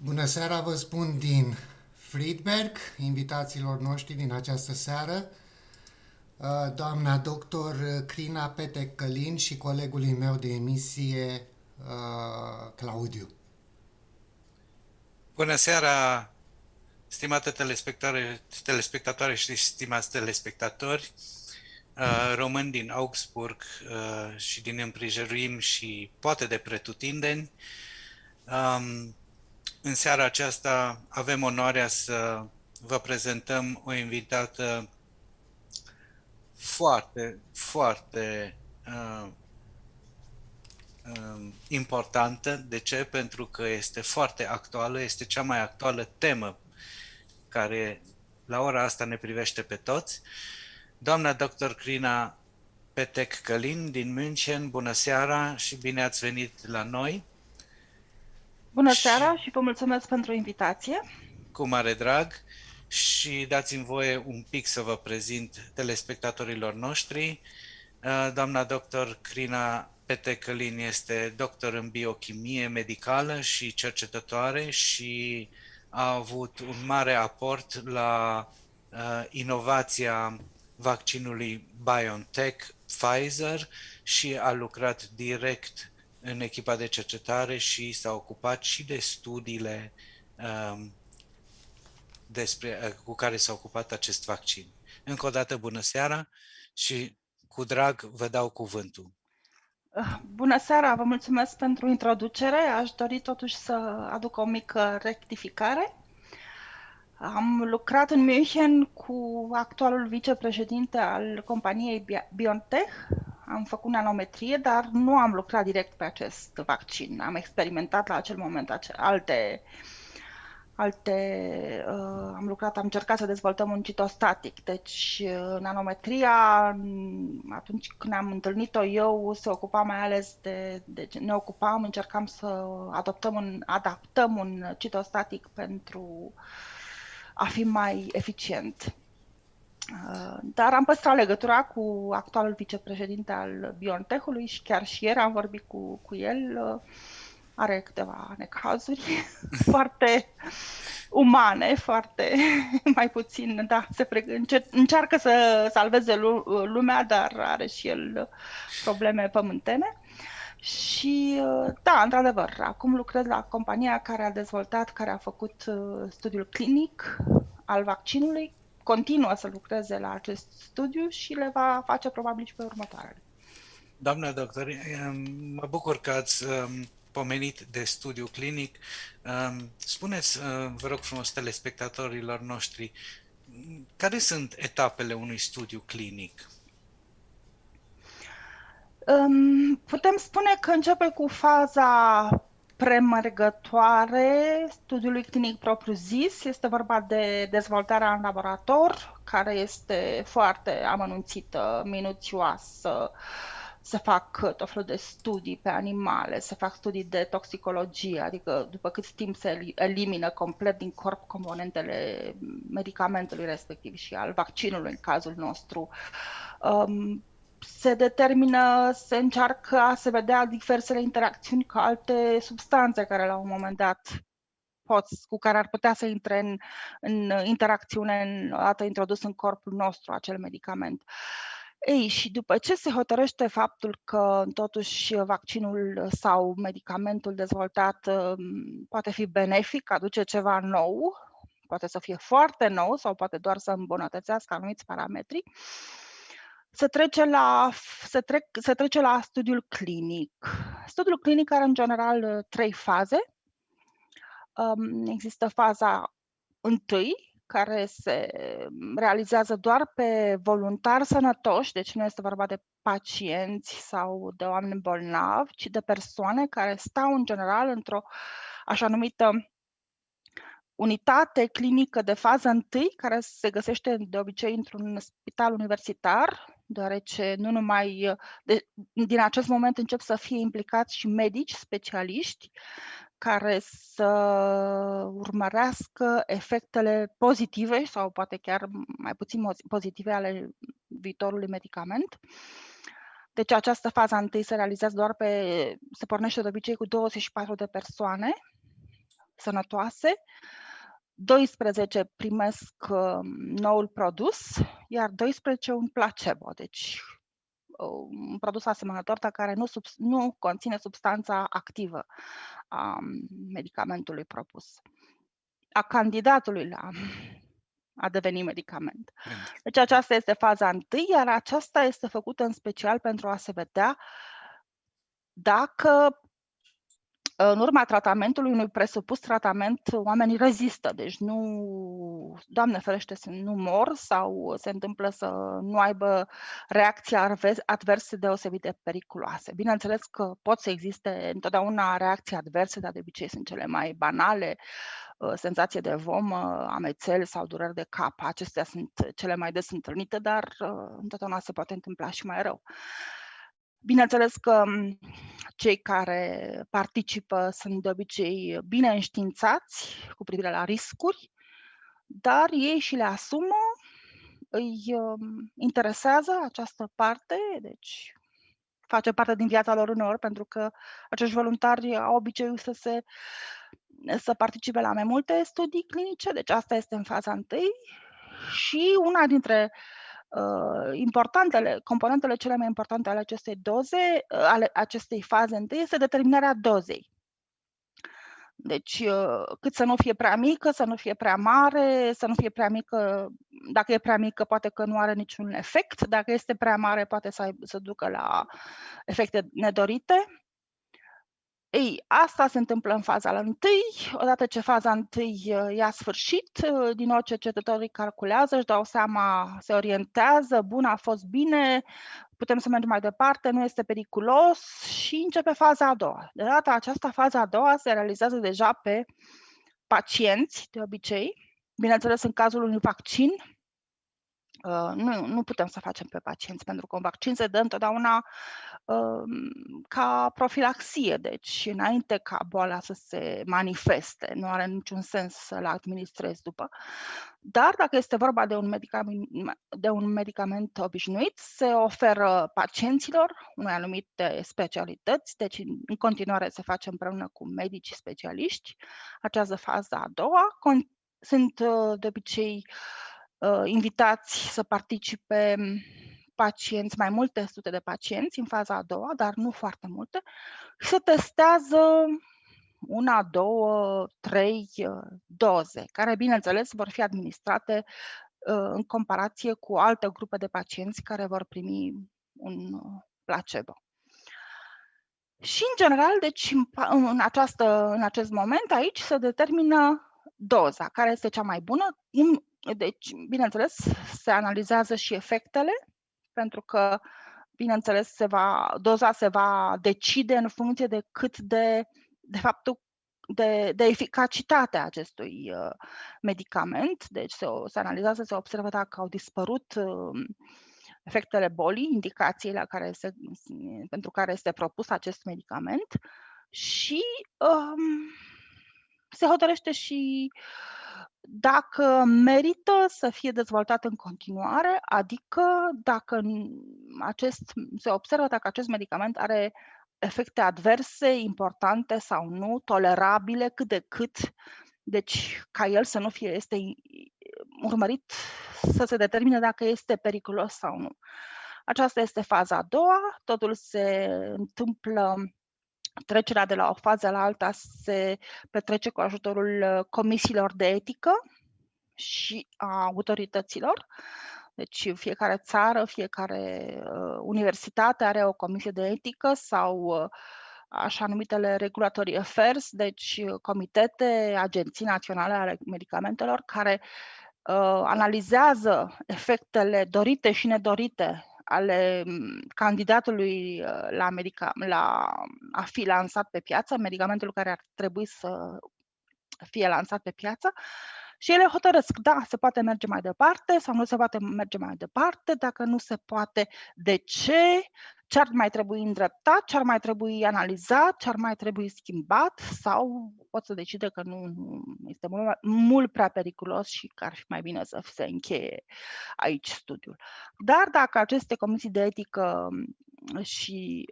Bună seara, vă spun din Friedberg, invitațiilor noștri din această seară, doamna doctor Crina Petec Călin și colegului meu de emisie, Claudiu. Bună seara, stimate telespectatoare și stimați telespectatori, români din Augsburg și din împrejurim și poate de pretutindeni. În seara aceasta avem onoarea să vă prezentăm o invitată foarte, foarte importantă. De ce? Pentru că este foarte actuală, este cea mai actuală temă care la ora asta ne privește pe toți. Doamna dr. Crina Petec Călin din München, bună seara și bine ați venit la noi Bună seara și și vă mulțumesc pentru invitație. cu mare drag și dați-mi voie un pic să vă prezint telespectatorilor noștri. Doamna dr. Crina Petec Călin este doctor în biochimie medicală și cercetătoare și a avut un mare aport la inovația vaccinului BioNTech Pfizer și a lucrat direct în echipa de cercetare și s-a ocupat și de studiile cu care s-a ocupat acest vaccin. Încă o dată bună seara și cu drag vă dau cuvântul. Bună seara, vă mulțumesc pentru introducere. Aș dori totuși să aduc o mică rectificare. Am lucrat în München cu actualul vicepreședinte al companiei BioNTech. Am făcut nanometrie, dar nu am lucrat direct pe acest vaccin. Am experimentat la acel moment am încercat să dezvoltăm un citostatic. Deci nanometria, atunci când am întâlnit-o eu, se ocupa mai ales încercam să adaptăm un citostatic pentru a fi mai eficient. Dar am păstrat legătura cu actualul vicepreședinte al BioNTech-ului și chiar și ieri am vorbit cu el. Are câteva necazuri foarte umane, foarte mai puțin, da, încearcă să salveze lumea, dar are și el probleme pământene. Și da, într-adevăr, acum lucrez la compania care a făcut studiul clinic al vaccinului, continuă să lucreze la acest studiu și le va face probabil și pe următoarele. Doamna doctor, mă bucur că ați pomenit de studiu clinic. Spuneți, vă rog frumos, telespectatorilor noștri, care sunt etapele unui studiu clinic? Putem spune că începe cu faza premergătoare studiului clinic propriu-zis. Este vorba de dezvoltarea în laborator, care este foarte amănunțită, minuțioasă. Se fac tot felul de studii pe animale, se fac studii de toxicologie, adică după cât timp se elimină complet din corp componentele medicamentului respectiv și al vaccinului în cazul nostru. Se încearcă a se vedea diversele interacțiuni cu alte substanțe care la un moment dat cu care ar putea să intre în interacțiune odată introdus în corpul nostru acel medicament. Ei, și după ce se hotărăște faptul că totuși vaccinul sau medicamentul dezvoltat poate fi benefic, aduce ceva nou, poate să fie foarte nou sau poate doar să îmbunătățească anumiți parametri, se trece la studiul clinic. Studiul clinic are în general 3 faze. Există faza 1, care se realizează doar pe voluntari sănătoși, deci nu este vorba de pacienți sau de oameni bolnavi, ci de persoane care stau în general într-o așa numită unitate clinică de fază 1, care se găsește de obicei într-un spital universitar, deoarece nu numai din acest moment încep să fie implicați și medici specialiști care să urmărească efectele pozitive sau poate chiar mai puțin pozitive ale viitorului medicament. Deci această fază 1 se realizează se pornește de obicei cu 24 de persoane sănătoase, 12 primesc noul produs, iar 12 un placebo, deci un produs asemănător, dar care nu conține substanța activă a medicamentului propus, a candidatului la a deveni medicament. Deci aceasta este faza 1, iar aceasta este făcută în special pentru a se vedea dacă în urma tratamentului, unui presupus tratament, oamenii rezistă, deci nu, Doamne ferește, nu mor sau se întâmplă să nu aibă reacții adverse deosebit de periculoase. Bineînțeles că pot să existe întotdeauna reacții adverse, dar de obicei sunt cele mai banale, senzație de vomă, amețeli sau dureri de cap. Acestea sunt cele mai des întâlnite, dar întotdeauna se poate întâmpla și mai rău. Bineînțeles că cei care participă sunt de obicei bine înștiințați cu privire la riscuri, dar ei și le asumă, îi interesează această parte, deci face parte din viața lor uneori, pentru că acești voluntari au obiceiul să participe la mai multe studii clinice, deci asta este în faza 1. Și una dintre componentele cele mai importante ale acestei doze, ale acestei faze 1, este determinarea dozei. Deci cât să nu fie prea mică, să nu fie prea mare, să nu fie prea mică. Dacă e prea mică, poate că nu are niciun efect. Dacă este prea mare, poate să ducă la efecte nedorite. Ei, asta se întâmplă în faza 1. Odată ce faza 1 ia sfârșit, din nou cercetătorii calculează, își dau seama, se orientează, bun, a fost bine, putem să mergem mai departe, nu este periculos și începe faza a doua. De data aceasta, faza a doua se realizează deja pe pacienți, de obicei. Bineînțeles, în cazul unui vaccin, nu putem să facem pe pacienți, pentru că un vaccin se dă întotdeauna ca profilaxie, deci înainte ca boala să se manifeste, nu are niciun sens să-l administrezi după. Dar dacă este vorba de un medicament obișnuit, se oferă pacienților unei anumite specialități, deci în continuare se face împreună cu medicii specialiști. Această fază a doua sunt de obicei invitați să participe pacienți, mai multe sute de pacienți în faza a doua, dar nu foarte multe, și se testează 1, 2, 3 doze, care, bineînțeles, vor fi administrate în comparație cu alte grupe de pacienți care vor primi un placebo. Și, în general, deci, în acest moment, aici se determină doza, care este cea mai bună. Deci, bineînțeles, se analizează și efectele, pentru că, bineînțeles, doza se va decide în funcție de cât de faptul de eficacitatea acestui medicament. Deci se analizează, se observă dacă au dispărut efectele bolii, indicațiile pentru care este propus acest medicament și se hotărăște și dacă merită să fie dezvoltat în continuare, adică dacă se observă dacă acest medicament are efecte adverse importante sau nu, tolerabile cât de cât, deci ca el să nu fie, este urmărit să se determine dacă este periculos sau nu. Aceasta este faza a doua, totul se întâmplă, trecerea de la o fază la alta se petrece cu ajutorul comisiilor de etică și a autorităților. Deci fiecare țară, fiecare universitate are o comisie de etică sau așa numitele regulatory affairs, deci comitete, agenții naționale ale medicamentelor care analizează efectele dorite și nedorite ale candidatului la a fi lansat pe piață, medicamentul care ar trebui să fie lansat pe piață, și ele hotărăsc, da, se poate merge mai departe sau nu se poate merge mai departe, dacă nu se poate, de ce, ce ar mai trebui îndreptat, ce ar mai trebui analizat, ce ar mai trebui schimbat, sau pot să decide că nu este mult prea periculos și că ar fi mai bine să se încheie aici studiul. Dar dacă aceste comisii de etică și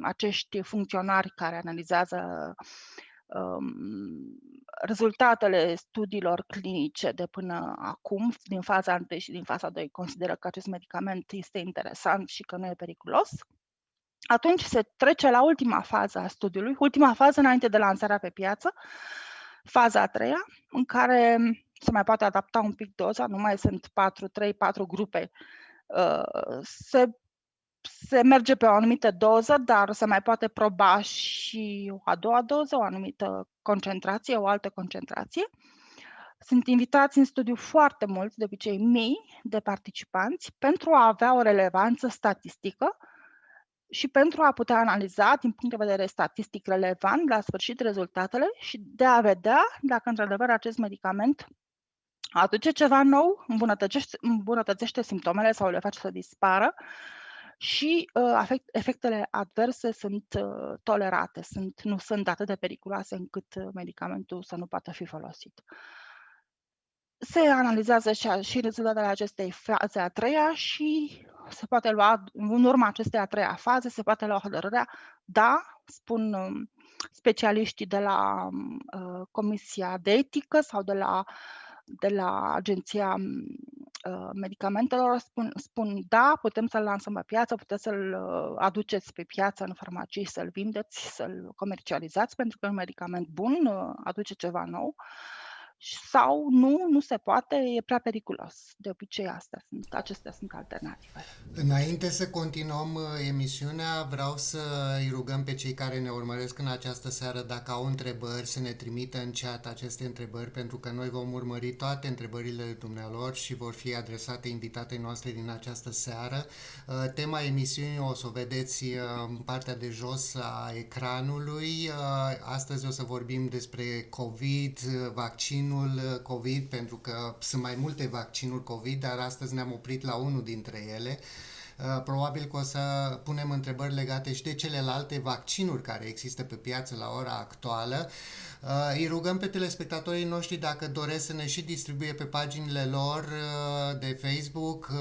acești funcționari care analizează rezultatele studiilor clinice de până acum, din faza 1 și din faza 2, consideră că acest medicament este interesant și că nu e periculos, atunci se trece la ultima fază a studiului, ultima fază înainte de lansarea pe piață, faza a 3-a, în care se mai poate adapta un pic doza, nu mai sunt 4 grupe, se merge pe o anumită doză, dar se mai poate proba și o a doua doză, o anumită concentrație, o altă concentrație. Sunt invitați în studiu foarte mulți, de obicei mii de participanți, pentru a avea o relevanță statistică și pentru a putea analiza din punct de vedere statistic relevant la sfârșit rezultatele și de a vedea dacă într-adevăr acest medicament aduce ceva nou, îmbunătățește simptomele sau le face să dispară și efectele adverse sunt tolerate, nu sunt atât de periculoase încât medicamentul să nu poată fi folosit. Se analizează și rezultatele acestei faze a 3-a și se poate lua, în urma acestei a 3-a faze, se poate lua hotărârea, da, spun specialiștii de la Comisia de Etică sau de la Agenția Medicamentelor, spun da, putem să-l lansăm pe piață, puteți să-l aduceți pe piață în farmacii, să-l vindeți, să-l comercializați, pentru că e un medicament bun, aduce ceva nou. Sau nu se poate, e prea periculos. De obicei acestea sunt alternative. Înainte să continuăm emisiunea, vreau să îi rugăm pe cei care ne urmăresc în această seară, dacă au întrebări, să ne trimită în chat aceste întrebări, pentru că noi vom urmări toate întrebările dumnealor și vor fi adresate invitatei noastre din această seară. Tema emisiunii o să o vedeți în partea de jos a ecranului. Astăzi o să vorbim despre COVID, vaccinul COVID, pentru că sunt mai multe vaccinuri COVID, dar astăzi ne-am oprit la unul dintre ele. Probabil că o să punem întrebări legate și de celelalte vaccinuri care există pe piață la ora actuală. Îi rugăm pe telespectatorii noștri, dacă doresc, să ne și distribuie pe paginile lor de Facebook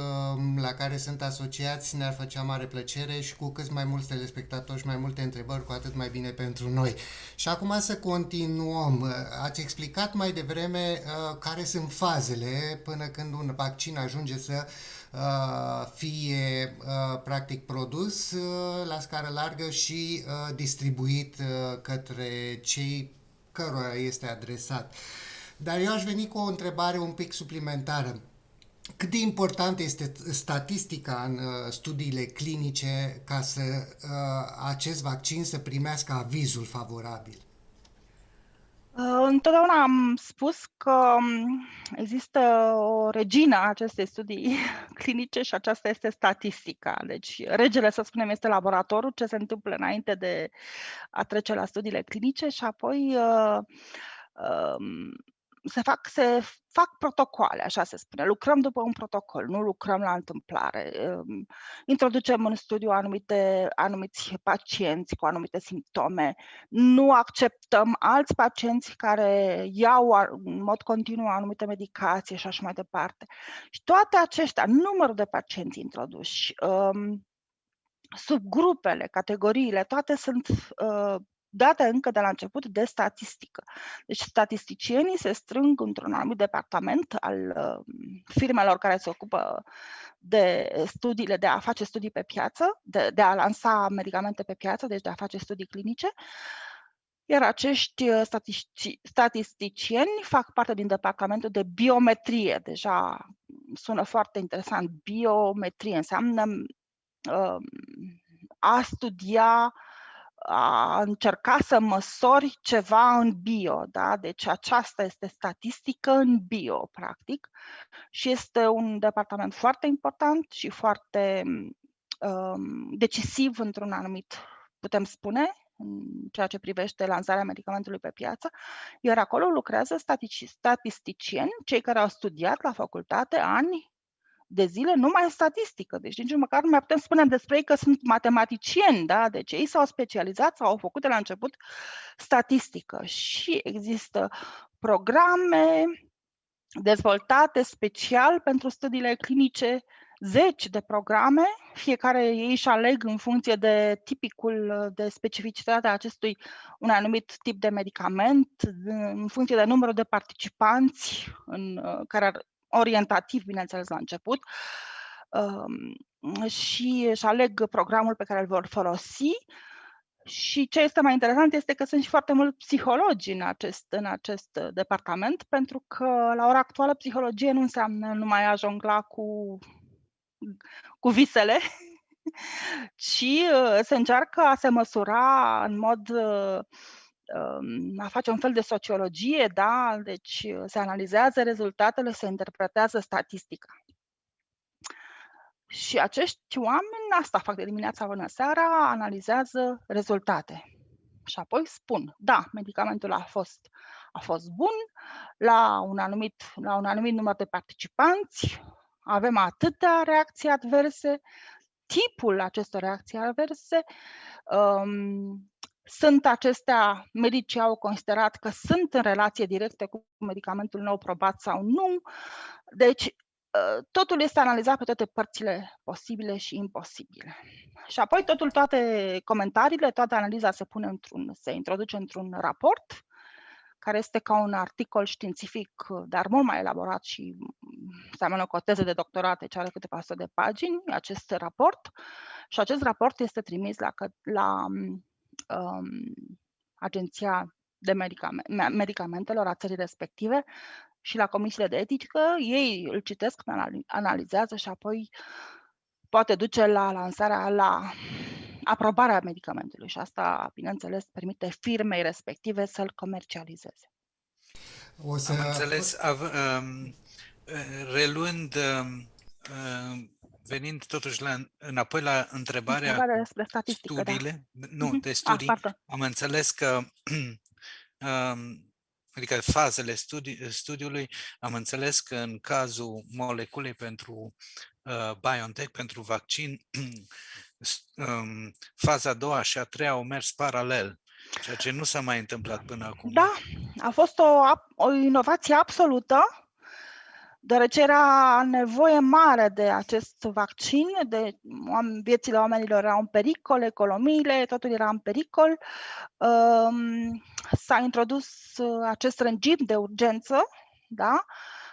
la care sunt asociați, ne-ar făcea mare plăcere și cu cât mai mulți telespectatori și mai multe întrebări, cu atât mai bine pentru noi. Și acum să continuăm. Ați explicat mai devreme care sunt fazele până când un vaccin ajunge să fie practic produs la scară largă și distribuit către cei cărora este adresat. Dar eu aș veni cu o întrebare un pic suplimentară. Cât de importantă este statistica în studiile clinice ca să acest vaccin să primească avizul favorabil? Întotdeauna am spus că există o regină a acestei studii clinice și aceasta este statistica. Deci regele, să spunem, este laboratorul, ce se întâmplă înainte de a trece la studiile clinice și apoi se fac protocoale, așa se spune. Lucrăm după un protocol, nu lucrăm la întâmplare. Introducem în studiu anumiți pacienți cu anumite simptome. Nu acceptăm alți pacienți care iau în mod continuu anumite medicații și așa mai departe. Și toate aceștia, numărul de pacienți introduși, subgrupele, categoriile, toate sunt date încă de la început de statistică. Deci statisticienii se strâng într-un anumit departament al firmelor care se ocupă de studiile, de a face studii pe piață, de a lansa medicamente pe piață, deci de a face studii clinice, iar acești statisticieni fac parte din departamentul de biometrie. Deja sună foarte interesant. Biometrie înseamnă a studia, a încerca să măsori ceva în bio, da? Deci aceasta este statistică în bio, practic, și este un departament foarte important și foarte decisiv într-un anumit, putem spune, în ceea ce privește lansarea medicamentului pe piață, iar acolo lucrează statisticieni, cei care au studiat la facultate ani de zile numai statistică. Deci nici măcar nu mai putem spune despre ei că sunt matematicieni, da? Deci ei s-au specializat sau au făcut de la început statistică și există programe dezvoltate special pentru studiile clinice zeci de programe, fiecare ei își aleg în funcție de tipicul, de specificitatea acestui un anumit tip de medicament, în funcție de numărul de participanți, care orientativ, bineînțeles, la început, și își aleg programul pe care îl vor folosi. Și ce este mai interesant este că sunt și foarte mulți psihologi în acest departament, pentru că la ora actuală psihologie nu înseamnă numai a jongla cu visele, ci se încearcă a se măsura în mod, a face un fel de sociologie, da? Deci se analizează rezultatele, se interpretează statistica. Și acești oameni asta fac de dimineața până seara, analizează rezultate. Și apoi spun, da, medicamentul a fost bun la un anumit număr de participanți, avem atâtea reacții adverse, tipul acestor reacții adverse, sunt acestea, medicii au considerat că sunt în relație directă cu medicamentul nou probat sau nu, deci totul este analizat pe toate părțile posibile și imposibile. Și apoi toate comentariile, toată analiza se introduce într-un raport, care este ca un articol științific, dar mult mai elaborat și seamănă cu o teză de doctorat, deci are câteva sute de pagini, acest raport. Și acest raport este trimis la Agenția de Medicamentelor a țării respective și la comisiile de etică. Ei îl citesc, analizează și apoi poate duce la lansarea, la aprobarea medicamentului și asta, bineînțeles, permite firmei respective să-l comercializeze. Am înțeles, reluând, venind totuși înapoi la întrebarea despre statistică, studiile, da. De studii, am înțeles că adică fazele studiului, am înțeles că în cazul moleculei pentru BioNTech, pentru vaccin, faza a doua și a treia au mers paralel, ceea ce nu s-a mai întâmplat până acum. Da, a fost o inovație absolută, deoarece era nevoie mare de acest vaccin, viețile oamenilor erau în pericol, economiile, totul era în pericol. S-a introdus acest regim de urgență, da?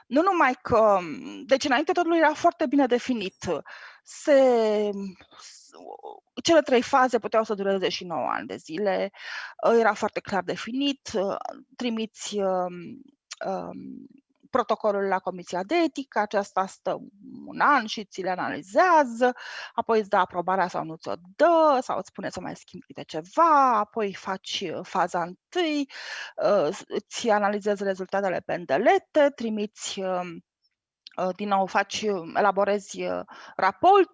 Nu numai că, deci înainte totul era foarte bine definit. Cele 3 faze puteau să dureze și 9 ani de zile, era foarte clar definit, trimiți protocolul la Comisia de Etică, aceasta stă un an și ți le analizează, apoi îți dă aprobarea sau nu ți-o dă, sau îți spune să mai schimbi câte ceva, apoi faci faza 1, îți analizezi rezultatele pe îndelete, trimiți din nou elaborezi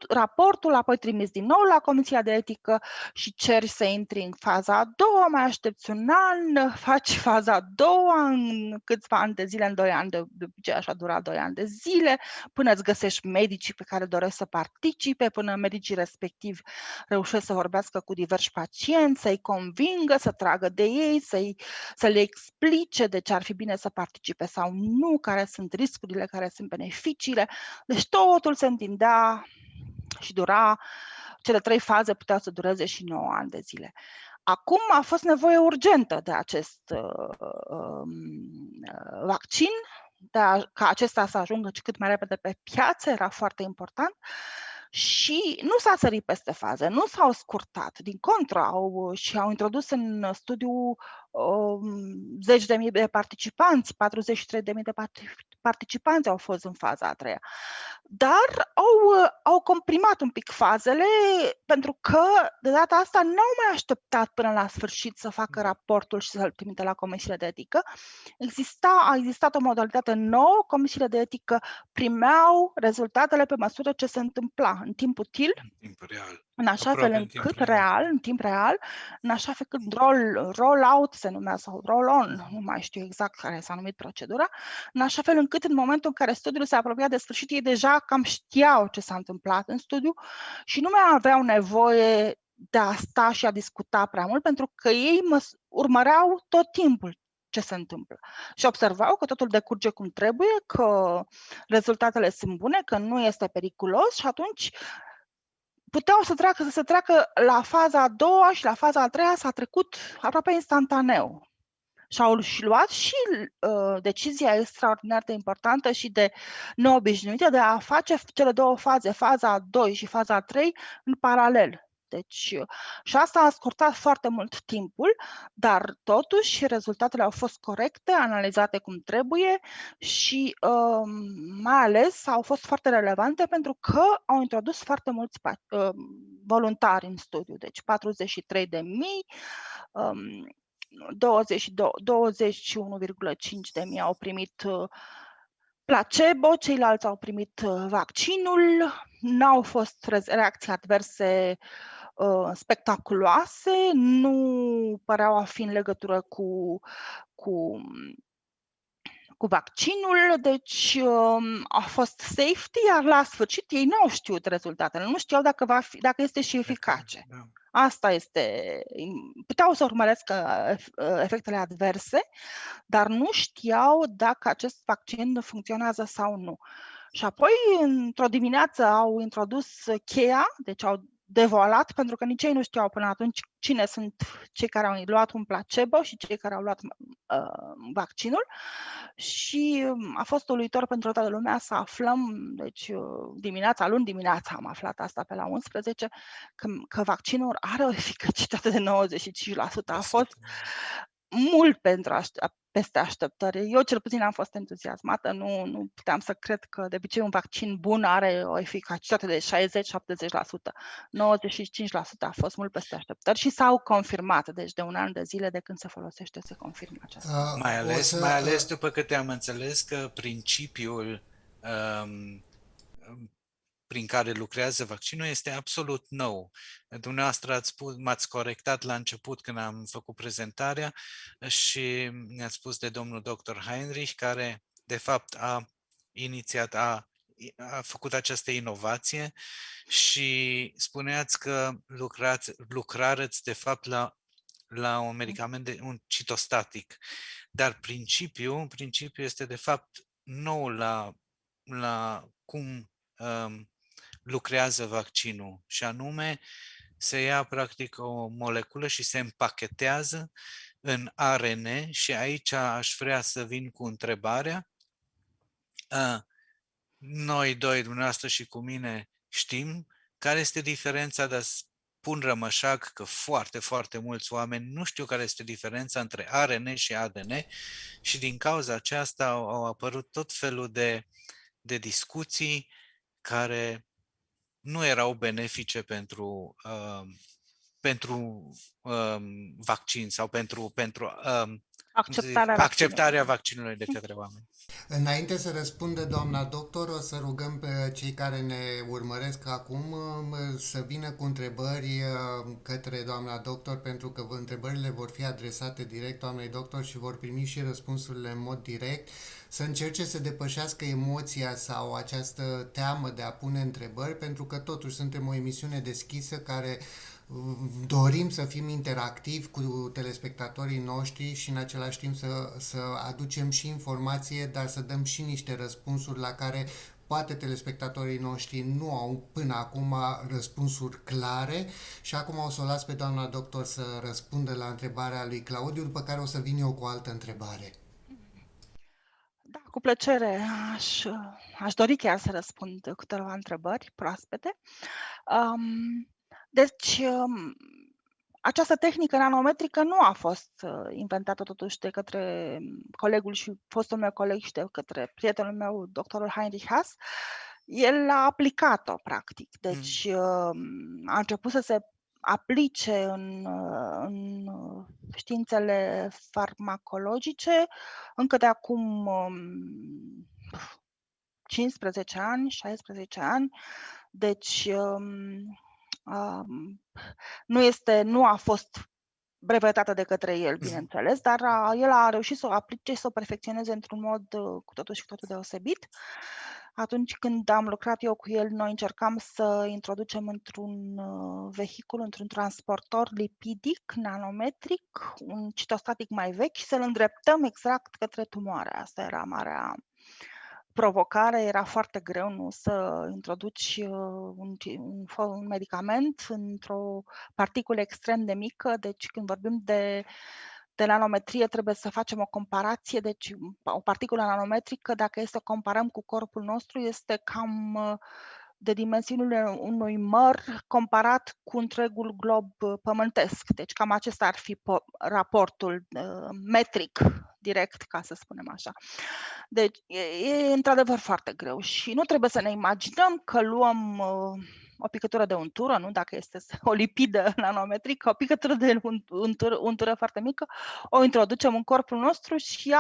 raportul, apoi trimiți din nou la Comisia de Etică și ceri să intri în faza a doua, mai aștepți un an, faci faza a doua în câțiva ani de zile, în 2 ani, de obicei așa dura 2 ani de zile, până îți găsești medicii pe care doresc să participe, până medicii respectivi reușesc să vorbească cu diversi pacienți, să-i convingă, să tragă de ei, să le explice de ce ar fi bine să participe sau nu, care sunt riscurile, care sunt beneficiile. Deci totul se întindea și dura, cele 3 faze puteau să dureze și 9 ani de zile. Acum a fost nevoie urgentă de acest vaccin, ca acesta să ajungă cât mai repede pe piață, era foarte important. Și nu s-a sărit peste faze, nu s-au scurtat, din contră, au introdus în studiu 10.000 de participanți, 43.000 de participanți au fost în faza a 3-a. Dar au comprimat un pic fazele, pentru că de data asta n-au mai așteptat până la sfârșit să facă raportul și să-l trimite la comisiile de etică. A existat o modalitate nouă, comisiile de etică primeau rezultatele pe măsură ce se întâmpla în timp util, în timp real. în așa fel încât în timp real, în așa fel încât roll-out se numea sau roll-on, nu mai știu exact care s-a numit procedura, în așa fel încât în momentul în care studiul se apropia de sfârșit, ei deja cam știau ce s-a întâmplat în studiu și nu mai aveau nevoie de a sta și a discuta prea mult, pentru că ei urmăreau tot timpul ce se întâmplă. Și observau că totul decurge cum trebuie, că rezultatele sunt bune, că nu este periculos și atunci puteau să se treacă la faza a doua și la faza a treia s-a trecut aproape instantaneu. Și-au luat și decizia extraordinar de importantă și de neobișnuită de a face cele două faze, faza a 2 și faza a 3, în paralel. Deci, și asta a scurtat foarte mult timpul, dar totuși rezultatele au fost corecte, analizate cum trebuie și mai ales au fost foarte relevante pentru că au introdus foarte mulți voluntari în studiu, deci 43.000, 21,5 de mii au primit placebo, ceilalți au primit vaccinul, n-au fost reacții adverse spectaculoase, nu păreau a fi în legătură cu vaccinul, deci a fost safety, iar la sfârșit ei nu au știut rezultatele, nu știau dacă este și eficace. Da. Asta este, puteau să urmărească efectele adverse, dar nu știau dacă acest vaccin funcționează sau nu. Și apoi, într-o dimineață, au introdus cheia, deci au devoalat, pentru că nici ei nu știau până atunci cine sunt cei care au luat un placebo și cei care au luat vaccinul. Și a fost uluitor pentru toată lumea să aflăm, deci luni dimineața am aflat asta pe la 11, că vaccinul are o eficacitate de 95%. A fost mult peste așteptări. Eu cel puțin am fost entuziasmată, nu puteam să cred că de obicei un vaccin bun are o eficacitate de 60-70%. 95% a fost mult peste așteptări și s-au confirmat. Deci de un an de zile de când se folosește se confirmă aceasta. Mai ales după câte am înțeles că principiul prin care lucrează vaccinul este absolut nou. Dumneavoastră m-ați corectat la început când am făcut prezentarea și ne-ați spus de domnul dr. Heinrich, care de fapt a făcut această inovație și spuneați că lucrați de fapt la un medicament, un citostatic, dar principiul este de fapt nou la cum lucrează vaccinul, și anume se ia practic o moleculă și se împachetează în ARN și aici aș vrea să vin cu întrebarea. Noi doi, dumneavoastră și cu mine, știm care este diferența, dar spun rămășag că foarte, foarte mulți oameni nu știu care este diferența între ARN și ADN și din cauza aceasta au apărut tot felul de discuții care nu erau benefice pentru vaccin sau pentru acceptarea vaccinului de către oameni. Înainte să răspundă doamna doctor, o să rugăm pe cei care ne urmăresc acum să vină cu întrebări către doamna doctor, pentru că întrebările vor fi adresate direct doamnei doctor și vor primi și răspunsurile în mod direct. Să încerce să depășească emoția sau această teamă de a pune întrebări, pentru că totuși suntem o emisiune deschisă care dorim să fim interactivi cu telespectatorii noștri și în același timp să aducem și informație, dar să dăm și niște răspunsuri la care poate telespectatorii noștri nu au până acum răspunsuri clare. Și acum o să o las pe doamna doctor să răspundă la întrebarea lui Claudiu, după care o să vin eu cu o altă întrebare. Da, cu plăcere. Aș dori chiar să răspund câteva întrebări proaspete. Deci, această tehnică nanometrică nu a fost inventată totuși de către colegul și fostul meu coleg și de către prietenul meu, doctorul Heinrich Haas. El a aplicat-o, practic. Deci, a început să se aplice în științele farmacologice încă de acum 15 ani, 16 ani. Deci, nu a fost brevetată de către el, bineînțeles, dar el a reușit să o aplice și să o perfecționeze într-un mod cu totul deosebit. Atunci când am lucrat eu cu el, noi încercam să introducem într-un vehicul, într-un transportor lipidic, nanometric, un citostatic mai vechi și să-l îndreptăm exact către tumoare. Asta era marea provocare, era foarte greu, nu, să introduci un medicament într-o particulă extrem de mică, deci când vorbim de nanometrie trebuie să facem o comparație, deci o particulă nanometrică, dacă este să comparăm cu corpul nostru, este cam de dimensiunile unui măr comparat cu întregul glob pământesc. Deci cam acesta ar fi raportul metric direct, ca să spunem așa. Deci e într-adevăr foarte greu și nu trebuie să ne imaginăm că luăm o picătură de untură, nu? Dacă este o lipidă nanometrică, o picătură de untură foarte mică, o introducem în corpul nostru și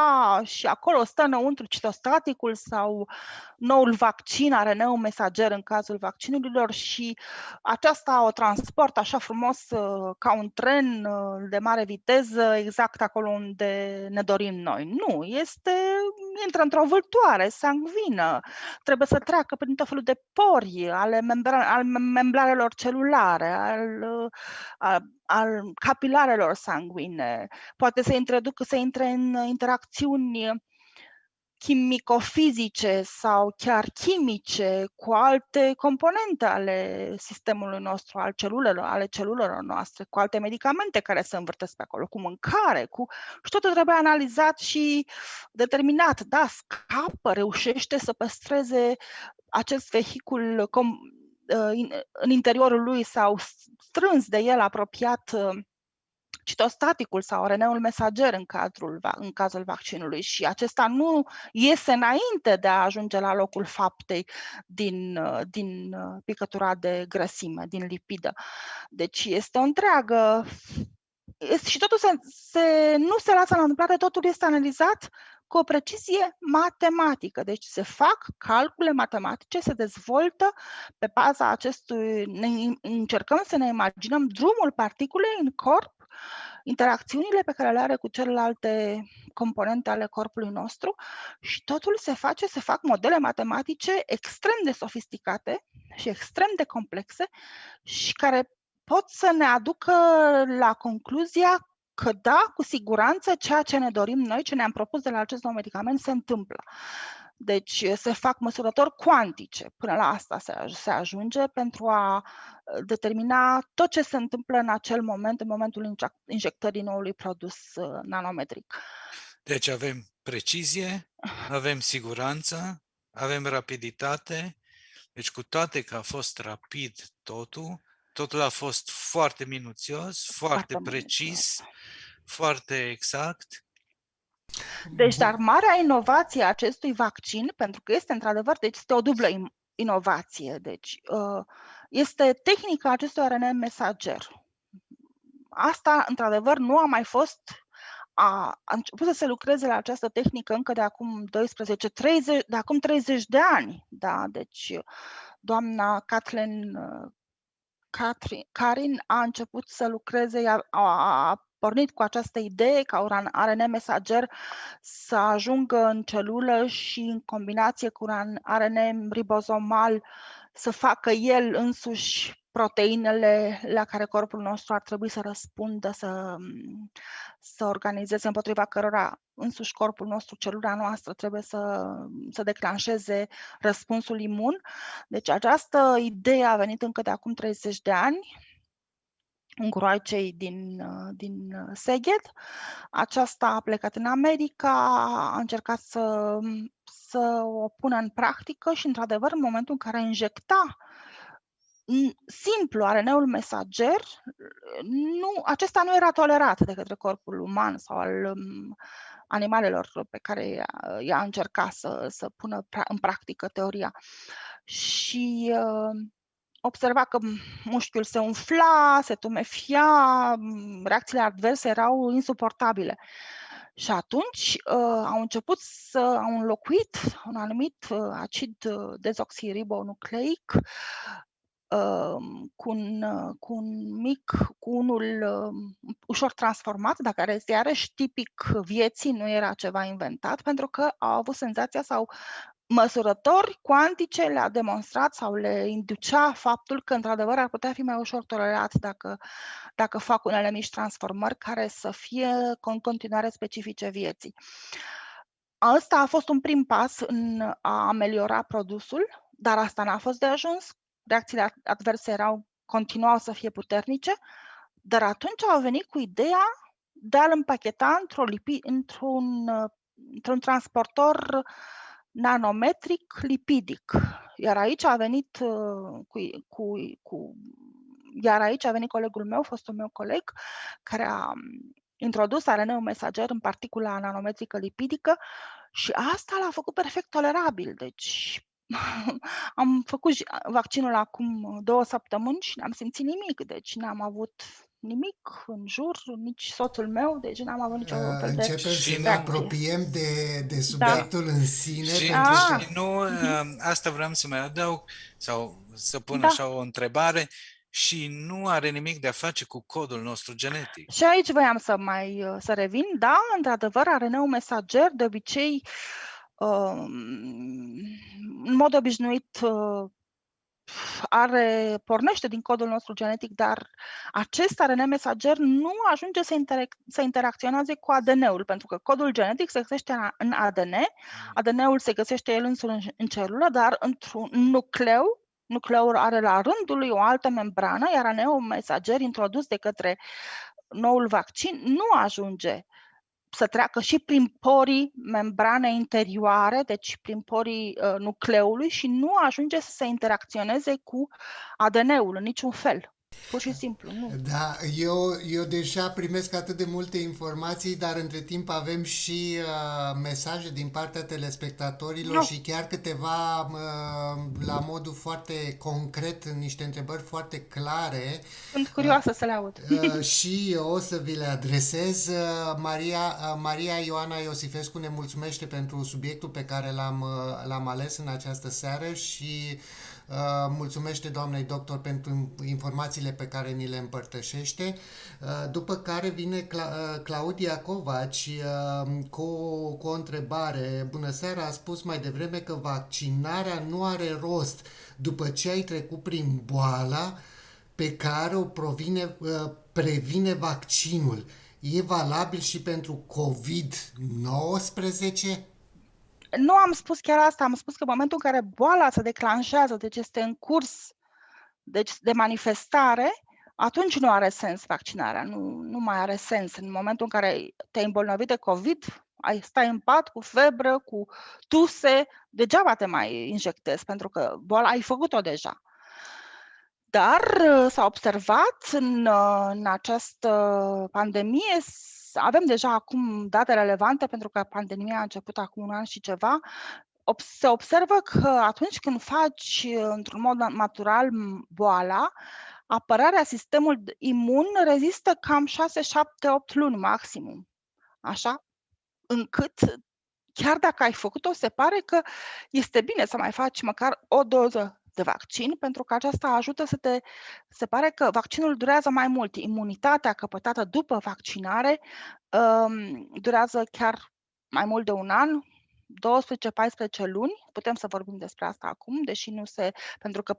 acolo stă înăuntru citostaticul sau noul vaccin, RNA-ul mesager în cazul vaccinurilor și aceasta o transportă așa frumos ca un tren de mare viteză exact acolo unde ne dorim noi. Nu, intră într-o vâltoare sanguină, trebuie să treacă prin tot felul de pori ale membranelor celulare, al capilarelor sanguine, poate să intre în interacțiuni chimico-fizice sau chiar chimice cu alte componente ale sistemului nostru, ale celulelor noastre, cu alte medicamente care se învârtesc pe acolo, cu mâncare, și totul trebuie analizat și determinat. Da, scapă, reușește să păstreze acest vehicul în interiorul lui sau strâns de el, apropiat, citostaticul sau RNA-ul mesager în cazul vaccinului și acesta nu iese înainte de a ajunge la locul faptei din picătura de grăsime, din lipidă. Deci este o întreagă... Și totul nu se lasă la întâmplare, totul este analizat cu o precizie matematică. Deci se fac calcule matematice, se dezvoltă pe baza acestui... Încercăm să ne imaginăm drumul particulei în corp, interacțiunile pe care le are cu celelalte componente ale corpului nostru și totul se fac modele matematice extrem de sofisticate și extrem de complexe și care pot să ne aducă la concluzia că da, cu siguranță, ceea ce ne dorim noi, ce ne-am propus de la acest nou medicament, se întâmplă. Deci se fac măsurători cuantice, până la asta se ajunge pentru a determina tot ce se întâmplă în acel moment, în momentul injectării noului produs nanometric. Deci avem precizie, avem siguranță, avem rapiditate, deci cu toate că a fost rapid totul a fost foarte minuțios, foarte precis, foarte exact. Deci, dar marea inovație a acestui vaccin, pentru că este într-adevăr, deci este o dublă inovație, deci este tehnica acestui RNA mesager. Asta, într-adevăr, nu a mai fost... A început să se lucreze la această tehnică încă de acum 30 de ani. Da? Deci, doamna Karin a început să lucreze, a pornit cu această idee ca un RNA mesager să ajungă în celulă și în combinație cu un RNA ribozomal să facă el însuși proteinele la care corpul nostru ar trebui să răspundă, să organizeze, împotriva cărora însuși corpul nostru, celula noastră, trebuie să declanșeze răspunsul imun. Deci această idee a venit încă de acum 30 de ani, unguroaicei din Szeged. Aceasta a plecat în America, a încercat să o pună în practică și, într-adevăr, în momentul în care injecta simplu RNA-ul mesager, acesta nu era tolerat de către corpul uman sau al animalelor pe care ea încerca să pună în practică teoria. Și observa că mușchiul se umfla, se tumefia, reacțiile adverse erau insuportabile. Și atunci au înlocuit un anumit acid dezoxiribonucleic cu unul ușor transformat, dar care este iarăși tipic vieții, nu era ceva inventat, pentru că au avut senzația sau măsurători cuantice le-a demonstrat sau le inducea faptul că, într-adevăr, ar putea fi mai ușor tolerat dacă fac unele mici transformări care să fie în continuare specifice vieții. Ăsta a fost un prim pas în a ameliora produsul, dar asta n-a fost de ajuns. Reacțiile adverse continuau să fie puternice, dar atunci au venit cu ideea de a-l împacheta într-un transportor nanometric lipidic. Iar aici a venit iar aici a venit colegul meu, fostul meu coleg, care a introdus ARN-ul mesager în particula nanometrică lipidică și asta l-a făcut perfect tolerabil. Deci am făcut vaccinul acum 2 săptămâni și n-am simțit nimic, deci n-am avut nimic în jur, nici soțul meu, deci n-am avut nicio fel de Începem să ne reacție. apropiem de subiectul în sine. Și nu, asta vreau să mai adaug, sau să pun așa o întrebare, și nu are nimic de a face cu codul nostru genetic. Și aici voiam să revin. Da, într-adevăr, ARN-ul mesager, de obicei, în mod obișnuit, pornește din codul nostru genetic, dar acest ARN mesager nu ajunge să interacționeze cu ADN-ul, pentru că codul genetic se găsește în ADN, ADN-ul se găsește el însuși în celulă, dar într-un nucleu, nucleul are la rândul lui o altă membrană, iar ARN-ul mesager introdus de către noul vaccin nu ajunge să treacă și prin porii membranei interioare, deci prin porii nucleului, și nu ajunge să se interacționeze cu ADN-ul în niciun fel. Pur și simplu, nu. Da, eu deja primesc atât de multe informații, dar între timp avem și mesaje din partea telespectatorilor și chiar câteva la modul foarte concret, niște întrebări foarte clare. Sunt curioasă să le aud. Și eu o să vi le adresez. Maria Ioana Iosifescu ne mulțumește pentru subiectul pe care l-am ales în această seară și mulțumește doamnei doctor pentru informațiile pe care ni le împărtășește. După care vine Claudia Covaci cu o întrebare. Bună seara, a spus mai devreme că vaccinarea nu are rost după ce ai trecut prin boala pe care o previne vaccinul. E valabil și pentru COVID-19? Nu am spus chiar asta, am spus că în momentul în care boala se declanșează, deci este în curs de manifestare, atunci nu are sens vaccinarea, nu mai are sens. În momentul în care te-ai îmbolnăvit de COVID, stai în pat cu febră, cu tuse, degeaba te mai injectezi, pentru că boala ai făcut-o deja. Dar s-a observat în această pandemie, avem deja acum date relevante, pentru că pandemia a început acum 1 an și ceva, se observă că atunci când faci într-un mod natural boala, apărarea sistemului imun rezistă cam 6, 7, 8 luni maximum. Așa? Încât, chiar dacă ai făcut-o, se pare că este bine să mai faci măcar o doză de vaccin, pentru că aceasta ajută se pare că vaccinul durează mai mult. Imunitatea căpătată după vaccinare durează chiar mai mult de 1 an, 12-14 luni, putem să vorbim despre asta acum, deși pentru că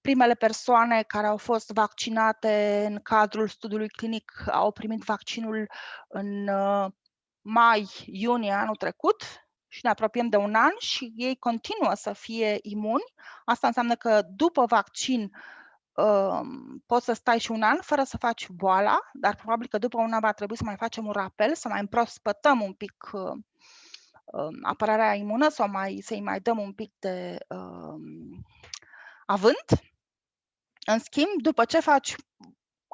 primele persoane care au fost vaccinate în cadrul studiului clinic au primit vaccinul în mai-iunie anul trecut și ne apropiem de 1 an și ei continuă să fie imuni. Asta înseamnă că după vaccin poți să stai și 1 an fără să faci boala, dar probabil că după 1 an va trebui să mai facem un rapel, să mai împrospătăm un pic apărarea imună sau să-i mai dăm un pic de avânt. În schimb, după ce faci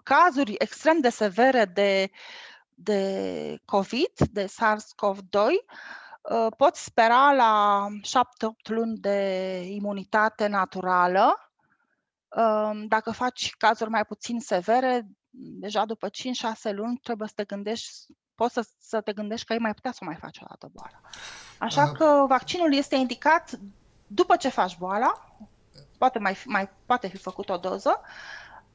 cazuri extrem de severe de COVID, de SARS-CoV-2, poți spera la 7-8 luni de imunitate naturală. Dacă faci cazuri mai puțin severe, deja după 5-6 luni trebuie să te gândești, poți să te gândești că ai mai putea să mai faci o dată boala. Așa că vaccinul este indicat după ce faci boala, poate fi făcut o doză,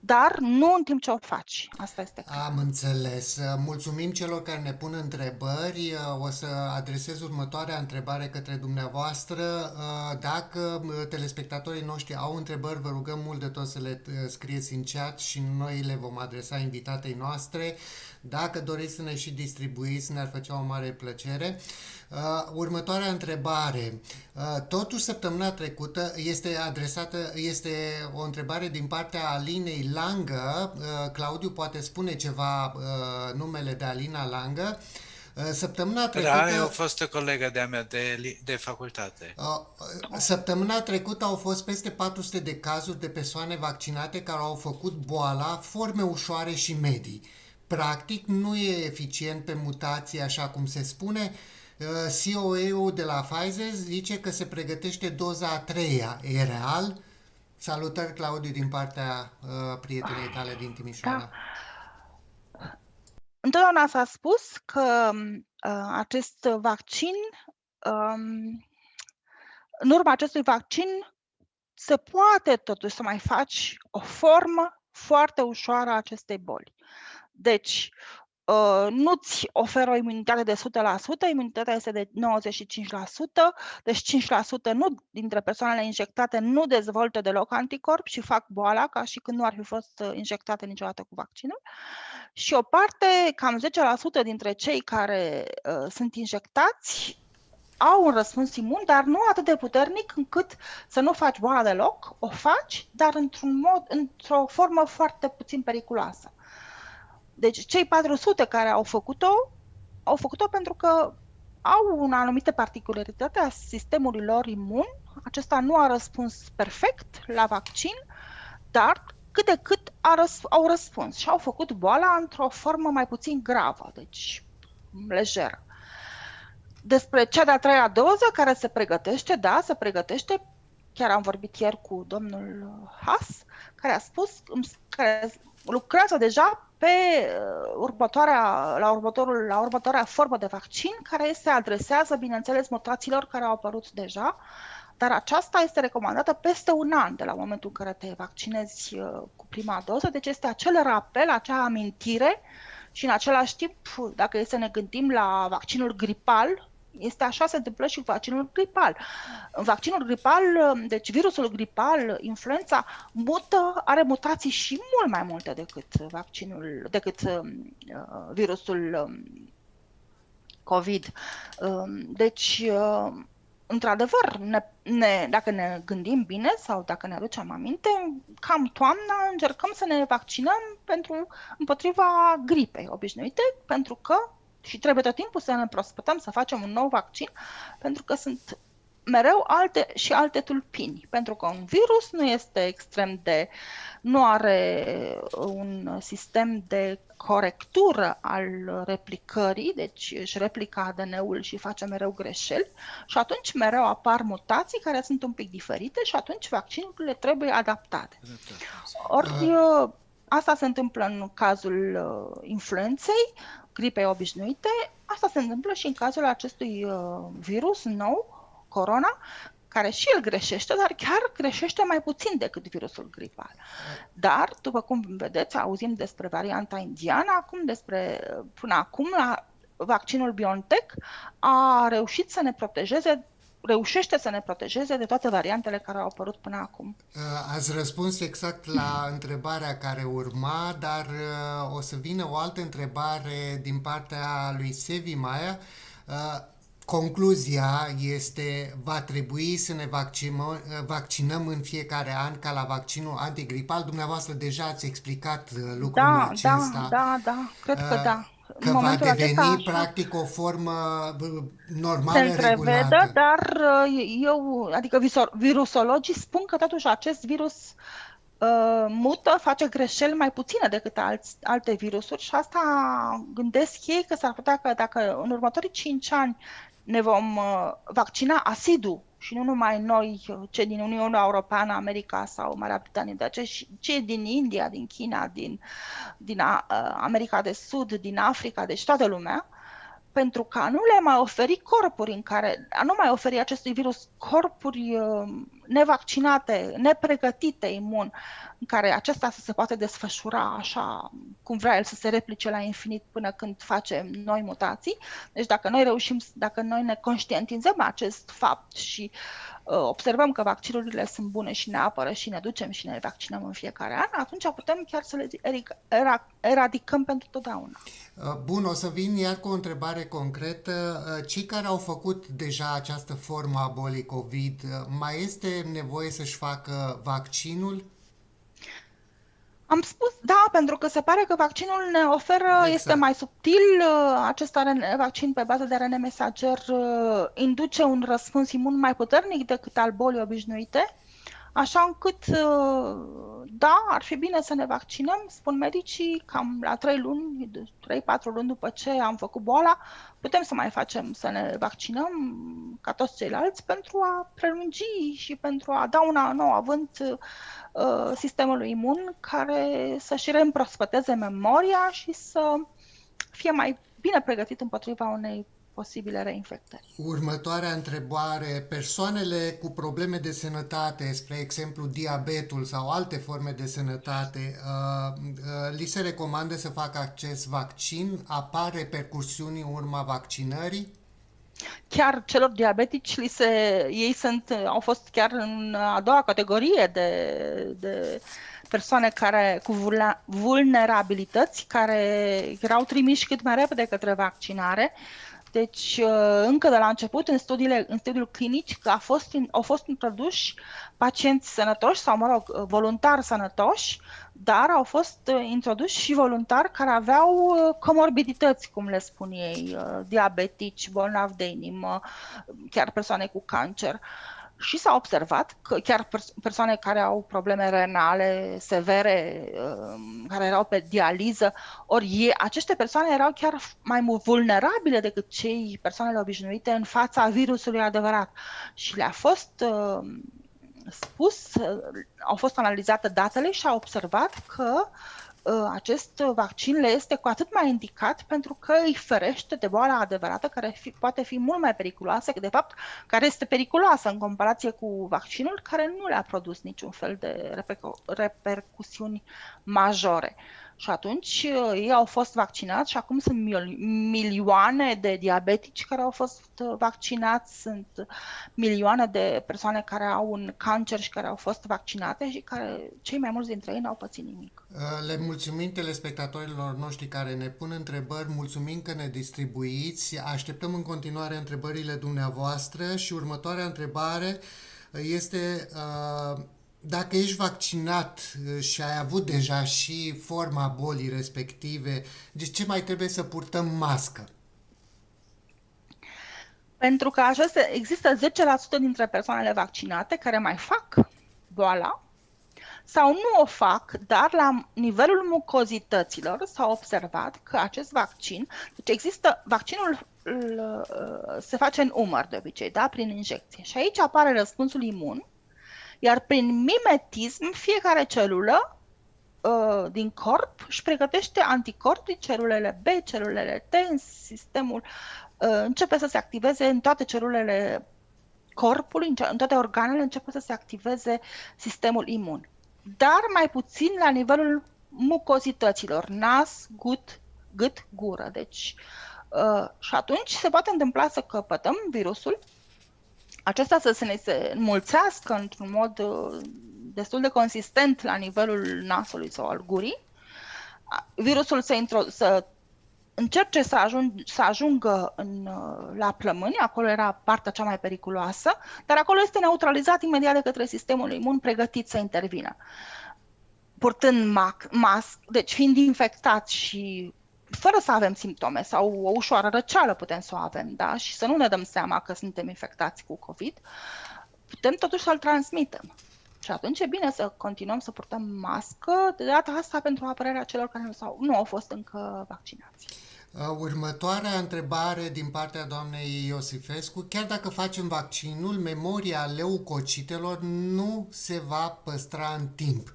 dar nu în timp ce o faci. Asta este clar. Am înțeles. Mulțumim celor care ne pun întrebări. O să adresez următoarea întrebare către dumneavoastră. Dacă telespectatorii noștri au întrebări, vă rugăm mult de tot să le scrieți în chat și noi le vom adresa invitatei noastre. Dacă doriți să ne și distribuiți, ne-ar face o mare plăcere. Următoarea întrebare. Totuși, săptămâna trecută este o întrebare din partea Alinei Langă. Claudiu poate spune ceva numele de Alina Langă. Săptămâna trecută... Da, eu a fost o colegă de-a mea de facultate. Săptămâna trecută au fost peste 400 de cazuri de persoane vaccinate care au făcut boala, forme ușoare și medii. Practic, nu e eficient pe mutație, așa cum se spune. COE-ul de la Pfizer zice că se pregătește doza a treia. E real? Salutări, Claudiu, din partea prietenei tale din Timișoara. Da. Întotdeauna s-a spus că acest vaccin, în urma acestui vaccin, se poate totuși să mai faci o formă foarte ușoară a acestei boli. Deci, nu-ți oferă o imunitate de 100%, imunitatea este de 95%, deci 5% dintre persoanele injectate nu dezvoltă deloc anticorpi și fac boala ca și când nu ar fi fost injectate niciodată cu vaccinul. Și o parte, cam 10% dintre cei care sunt injectați, au un răspuns imun, dar nu atât de puternic încât să nu faci boala deloc, o faci, dar într-o formă foarte puțin periculoasă. Deci cei 400 care au făcut-o pentru că au o anumită particularitate a sistemului lor imun. Acesta nu a răspuns perfect la vaccin, dar cât de cât au răspuns și au făcut boala într-o formă mai puțin gravă, deci lejeră. Despre cea de-a treia doză care se pregătește, da, se pregătește. Chiar am vorbit ieri cu domnul Haas, care a spus că lucrează deja pe următoarea formă de vaccin, care se adresează, bineînțeles, mutațiilor care au apărut deja, dar aceasta este recomandată peste un an de la momentul în care te vaccinezi cu prima doză, deci este acel rapel, acea amintire și în același timp, dacă e să ne gândim la vaccinul gripal, este așa se întâmplă și cu vaccinul gripal. În vaccinul gripal, deci virusul gripal, influența, are mutații și mult mai multe decât virusul COVID. Deci, într-adevăr, dacă ne gândim bine sau dacă ne aducem aminte, cam toamna încercăm să ne vaccinăm împotriva gripei obișnuite, pentru că și trebuie tot timpul să ne prospătăm, să facem un nou vaccin, pentru că sunt mereu alte tulpini. Pentru că un virus nu are un sistem de corectură al replicării, deci își replică ADN-ul și face mereu greșeli și atunci mereu apar mutații care sunt un pic diferite și atunci vaccinurile trebuie adaptate. Ori asta se întâmplă în cazul influenței, gripei obișnuite, asta se întâmplă și în cazul acestui virus nou, corona, care și el greșește, dar chiar greșește mai puțin decât virusul gripal. Dar, după cum vedeți, auzim despre varianta indiană, până acum vaccinul BioNTech reușește să ne protejeze de toate variantele care au apărut până acum. Ați răspuns exact la întrebarea care urma, dar o să vină o altă întrebare din partea lui Sevi Maia. Concluzia este, va trebui să ne vaccinăm în fiecare an ca la vaccinul antigripal. Dumneavoastră deja ați explicat lucrul acesta. Da, cred că da. Că va deveni practic o formă normală, se întrevede, regulată. Dar adică virusologii spun că totuși acest virus face greșeli mai puține decât alte virusuri și asta gândesc ei că s-ar putea că dacă în următorii 5 ani ne vom vaccina asidu și nu numai noi, cei din Uniunea Europeană, America sau Marea Britanie, dar cei din India, din China, din America de Sud, din Africa, deci toată lumea, pentru ca nu le mai oferi corpuri a nu mai oferi acestui virus corpuri nevaccinate, nepregătite imun, în care acesta să se poate desfășura așa cum vrea el, să se replice la infinit până când face noi mutații. Deci dacă noi ne conștientizăm acest fapt și observăm că vaccinurile sunt bune și ne apără și ne ducem și ne vaccinăm în fiecare an, atunci putem chiar să le eradicăm pentru totdeauna. Bun, o să vin iar cu o întrebare concretă. Cei care au făcut deja această formă a bolii COVID, mai este nevoie să-și facă vaccinul? Am spus da, pentru că se pare că vaccinul ne oferă, este mai subtil, acest vaccin pe bază de ARN mesager induce un răspuns imun mai puternic decât al bolii obișnuite, așa încât, da, ar fi bine să ne vaccinăm, spun medicii, cam la 3-4 luni după ce am făcut boala, putem să mai facem, să ne vaccinăm ca toți ceilalți pentru a prelungi și pentru a da un nou avânt sistemului imun care să-și reîmprospăteze memoria și să fie mai bine pregătit împotriva unei posibile reinfectări. Următoarea întrebare. Persoanele cu probleme de sănătate, spre exemplu diabetul sau alte forme de sănătate, li se recomandă să facă acest vaccin? Apar repercusiuni în urma vaccinării? Chiar celor diabetici ei au fost chiar în a doua categorie de persoane cu vulnerabilități, care erau trimiși cât mai repede către vaccinare. Deci, încă de la început, în studiul clinic, au fost introduși pacienți sănătoși sau, voluntari sănătoși, dar au fost introduși și voluntari care aveau comorbidități, cum le spun ei, diabetici, bolnavi de inimă, chiar persoane cu cancer. Și s-a observat că chiar persoane care au probleme renale severe, care erau pe dializă, aceste persoane erau chiar mai vulnerabile decât persoanele obișnuite în fața virusului adevărat. Și le-a fost au fost analizate datele și a observat că acest vaccin le este cu atât mai indicat pentru că îi ferește de boala adevărată, care poate fi mult mai periculoasă, de fapt, care este periculoasă în comparație cu vaccinul, care nu le-a produs niciun fel de repercusiuni majore. Și atunci ei au fost vaccinați și acum sunt milioane de diabetici care au fost vaccinați, sunt milioane de persoane care au un cancer și care au fost vaccinate și cei mai mulți dintre ei n-au pățit nimic. Le mulțumim telespectatorilor noștri care ne pun întrebări, mulțumim că ne distribuiți, așteptăm în continuare întrebările dumneavoastră și următoarea întrebare este dacă ești vaccinat și ai avut deja și forma bolii respective, de ce mai trebuie să purtăm mască? Pentru că există 10% dintre persoanele vaccinate care mai fac boala sau nu o fac, dar la nivelul mucozităților s-a observat că acest vaccin, vaccinul se face în umăr de obicei, da? Prin injecție. Și aici apare răspunsul imun, iar prin mimetism fiecare celulă din corp își pregătește anticorpi, celulele B, celulele T, în sistemul începe să se activeze în toate celulele corpului, în toate organele începe să se activeze sistemul imun. Dar mai puțin la nivelul mucozităților, nas, gât, gură. Deci, și atunci se poate întâmpla să căpătăm virusul, acesta să se ne înmulțească într-un mod destul de consistent la nivelul nasului sau al gurii, virusul să încerce să ajungă la plămâni, acolo era partea cea mai periculoasă, dar acolo este neutralizat imediat de către sistemul imun pregătit să intervină. Purtând deci fiind infectați și fără să avem simptome sau o ușoară răceală putem să o avem, da? Și să nu ne dăm seama că suntem infectați cu COVID, putem totuși să-l transmitem. Și atunci e bine să continuăm să purtăm mască, de data asta pentru apărarea celor care nu au fost încă vaccinați. Următoarea întrebare din partea doamnei Iosifescu. Chiar dacă facem vaccinul, memoria leucocitelor nu se va păstra în timp.